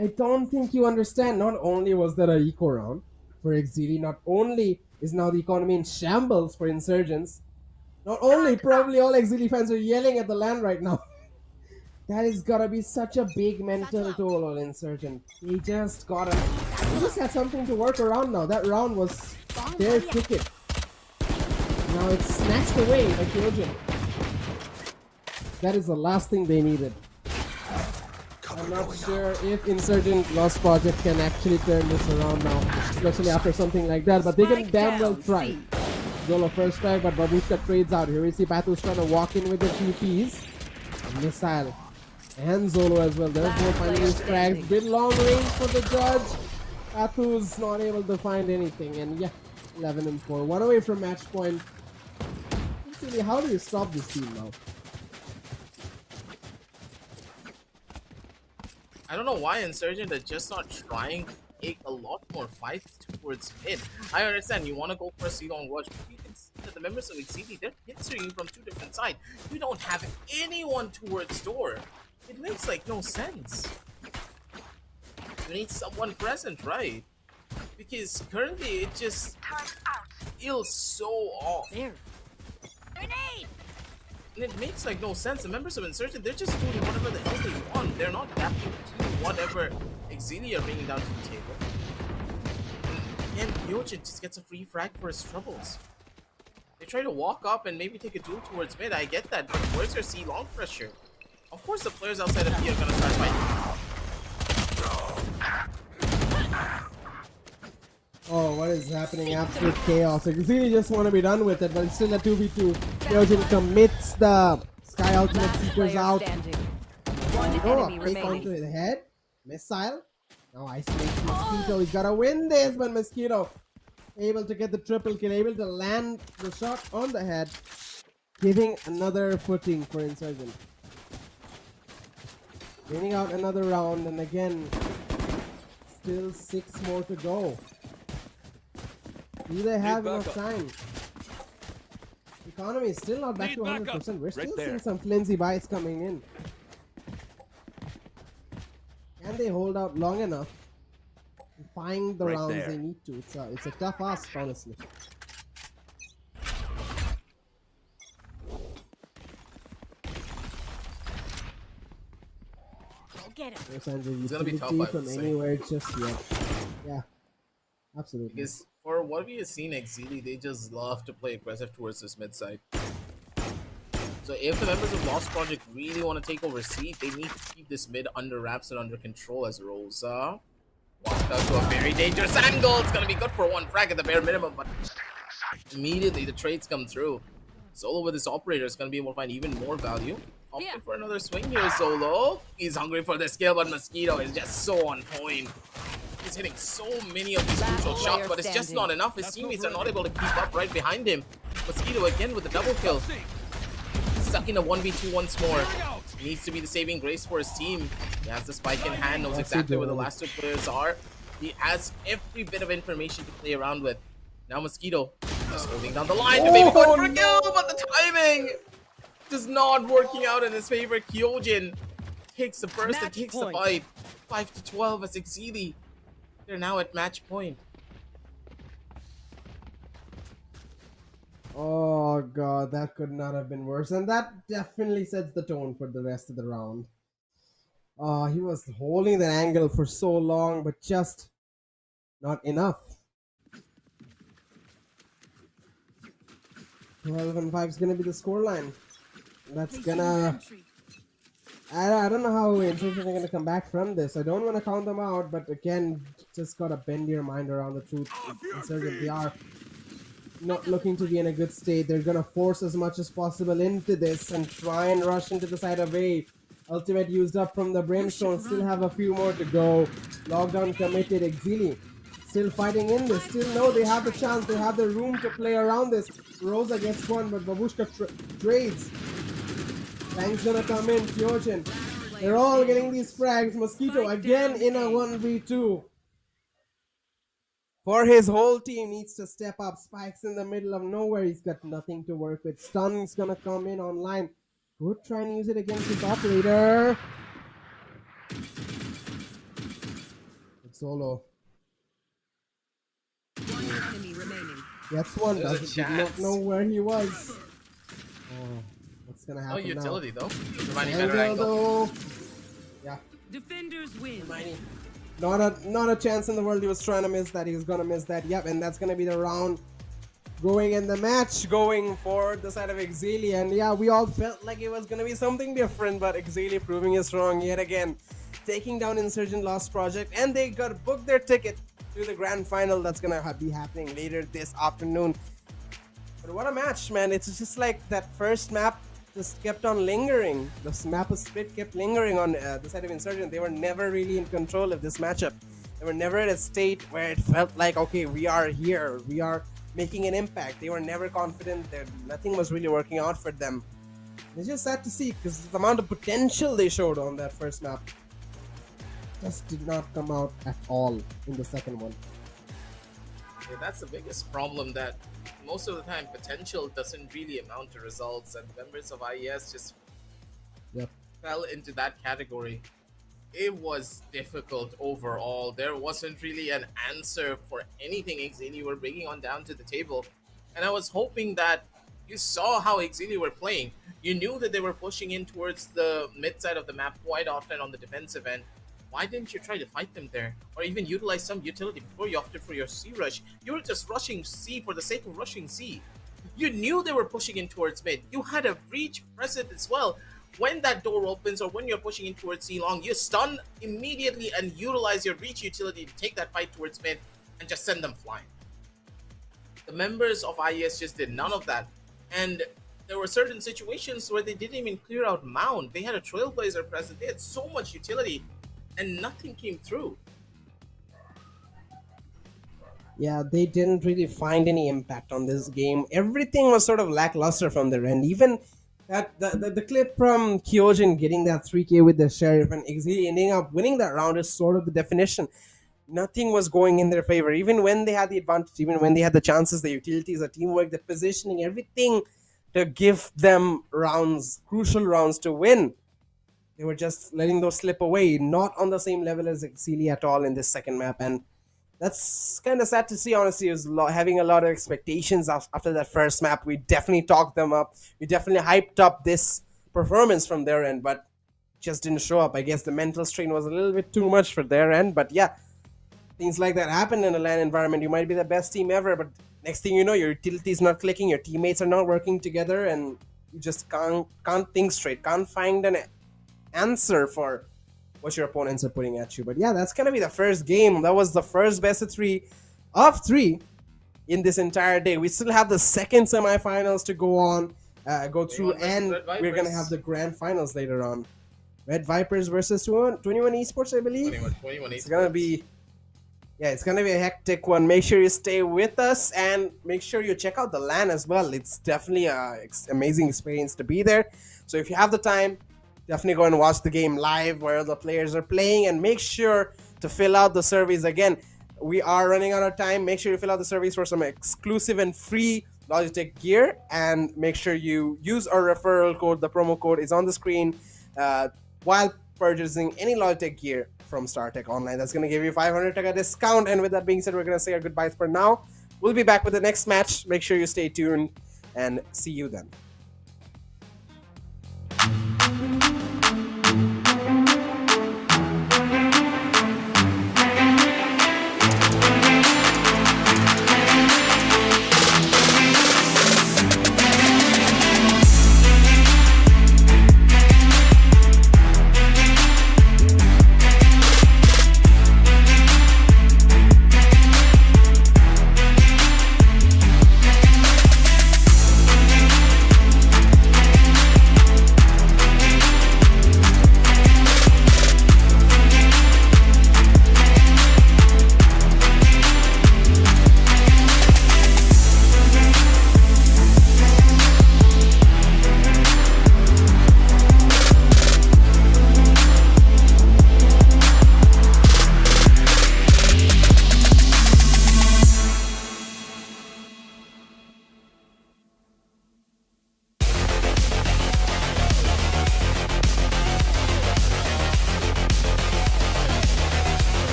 I don't think you understand. Not only was there a eco round for EXCEELI, not only is now the economy in shambles for Insurgents, not only probably all EXCEELI fans are yelling at the LAN right now. That is gotta be such a big mental toll on Insurgent. He just had something to work around now. That round was their ticket. Now it's snatched away by Kyojin. That is the last thing they needed. I'm not sure if Insurgent Lost Project can actually turn this around now, especially after something like that, but they can damn well try. Zolo first strike, but Babushka trades out. Here we see Pathus trying to walk in with the TPs. Missile. And Zolo as well. They're both finding these frags. Bit long range for the judge. Pathus not able to find anything. And yeah, 11 and 4. One away from match point. Really, how do you stop this team now? I don't know why Insurgent are just not trying to take a lot more fights towards mid. I understand you want to go for a C-long rush, but you can see that the members of EXCEELI, they're hitting you from two different sides. You don't have anyone towards door. It makes like no sense. You need someone present, right? Because currently it just feels so off. There. Grenade! And it makes like no sense. The members of Insurgent, they're just doing whatever the hell they want. They're not adapting to whatever EXCEELI are bringing down to the table. And Kyojin just gets a free frag for his troubles. They try to walk up and maybe take a duel towards mid. I get that, but where's your C long pressure? Of course the players outside of B are gonna start fighting. Oh, what is happening? Absolute chaos. EXCEELI just want to be done with it, but it's still a 2v2. Kyojin commits the Sky Ultimate Seekers out. One Go enemy up, take onto remaining. his head. Missile. Now isolates Mosquito. He's gotta win this, but Mosquito able to get the triple kill, able to land the shot on the head, giving another footing for Insurgent. Winning out another round, and again, still 6 more to go. Do they have enough time? Economy is still not back to 100%. We're still seeing some flimsy buys coming in. Can they hold out long enough to find the rounds they need to? It's a tough ask, honestly. Go get him. It's gonna be tough, I would from say. anywhere just yet. Yeah, absolutely. Because for what we have seen EXCEELI, they just love to play aggressive towards this mid side. So if the members of Lost Project really want to take over C, they need to keep this mid under wraps and under control as Rosa walked out to a very dangerous angle. It's gonna be good for one frag at the bare minimum, but immediately the trades come through. Solo with his operator is gonna be able to find even more value. Opting for another swing here, Solo. He's hungry for the skill, but Mosquito is just so on point. He's hitting so many of these crucial shots, but it's just not enough. His teammates are not able to keep up right behind him. Mosquito again with the double kill. Stuck in a 1v2 once more. He needs to be the saving grace for his team. He has the spike in hand, knows exactly where the last 2 players are. He has every bit of information to play around with. Now Mosquito just holding down the line to maybe go for a kill, but the timing just not working out in his favor. Kyojin takes the first and takes the fight. 5-12 as EXCEELI. They're now at match point. Oh god, that could not have been worse, and that definitely sets the tone for the rest of the round. He was holding that angle for so long, but just not enough. 12 and 5 is gonna be the scoreline. That's gonna... I don't know how Insurgent are gonna come back from this. I don't want to count them out, but again, just gotta bend your mind around the truth. Insurgent, they are not looking to be in a good state. They're gonna force as much as possible into this and try and rush into the side of A. Ultimate used up from the Brimstone. Still have a few more to go. Lockdown committed. EXCEELI still fighting in this. Still know they have the chance. They have the room to play around this. Rosa gets one, but Babushka trades. Fang's gonna come in. Kyojin. They're all getting these frags. Mosquito again in a 1v2. For his whole team needs to step up. Spike's in the middle of nowhere. He's got nothing to work with. Stun's gonna come in online. Good, try and use it against his operator. It's Solo. One enemy remaining. Gets one. There's a Did not chance. know where he was. Oh, gonna No happen utility though. now. Reminding better angle. Though, yeah, Defenders win. not a chance in the world he was trying to miss that. He was gonna miss that. Yep, and that's gonna be the round going in the match, going for the side of EXCEELI. And yeah, we all felt like it was gonna be something different, but EXCEELI proving us wrong yet again, taking down Insurgent Loss Project, and they got booked their ticket to the grand final that's gonna be happening later this afternoon. But what a match, man. It's just like that first map just kept on lingering. The map of Split kept lingering on the side of Insurgent. They were never really in control of this matchup. They were never at a state where it felt like, okay, we are here, we are making an impact. They were never confident that nothing was really working out for them. It's just sad to see because the amount of potential they showed on that first map just did not come out at all in the second one. Yeah, that's the biggest problem, that most of the time potential doesn't really amount to results, and members of IES just fell into that category. It was difficult overall. There wasn't really an answer for anything EXCEELI were bringing on down to the table. And I was hoping that you saw how EXCEELI were playing. You knew that they were pushing in towards the mid side of the map quite often on the defensive end. Why didn't you try to fight them there? Or even utilize some utility before you opted for your C rush? You were just rushing C for the sake of rushing C. You knew they were pushing in towards mid. You had a breach present as well. When that door opens or when you're pushing in towards C long, you stun immediately and utilize your reach utility to take that fight towards mid and just send them flying. The members of IES just did none of that. And there were certain situations where they didn't even clear out Mound. They had a Trailblazer present. They had so much utility and nothing came through. Yeah, they didn't really find any impact on this game. Everything was sort of lackluster from their end. Even that the clip from Kyojin getting that 3k with the Sheriff and EXCEELI ending up winning that round is sort of the definition. Nothing was going in their favor. Even when they had the advantage, even when they had the chances, the utilities, the teamwork, the positioning, everything to give them rounds, crucial rounds to win, they were just letting those slip away. Not on the same level as EXCEELI at all in this second map. And that's kind of sad to see, honestly. It was having a lot of expectations after that first map. We definitely talked them up. We definitely hyped up this performance from their end, but just didn't show up. I guess the mental strain was a little bit too much for their end. But yeah, things like that happen in a LAN environment. You might be the best team ever, but next thing you know, your utility is not clicking, your teammates are not working together, and you just can't think straight, can't find an answer for what your opponents are putting at you. But yeah, that's gonna be the first game. That was the first best of three in this entire day. We still have the second semifinals to go through, and we're gonna have the grand finals later on. Red Vipers versus 21 Esports, I believe. 21 It's gonna be, yeah, it's gonna be a hectic one. Make sure you stay with us and make sure you check out the LAN as well. It's definitely an amazing experience to be there. So if you have the time, definitely go and watch the game live where the players are playing, and make sure to fill out the surveys. Again, we are running out of time. Make sure you fill out the surveys for some exclusive and free Logitech gear, and make sure you use our referral code. The promo code is on the screen while purchasing any Logitech gear from StarTech Online. That's going to give you 500 taka discount. And with that being said, we're going to say our goodbyes for now. We'll be back with the next match. Make sure you stay tuned, and see you then.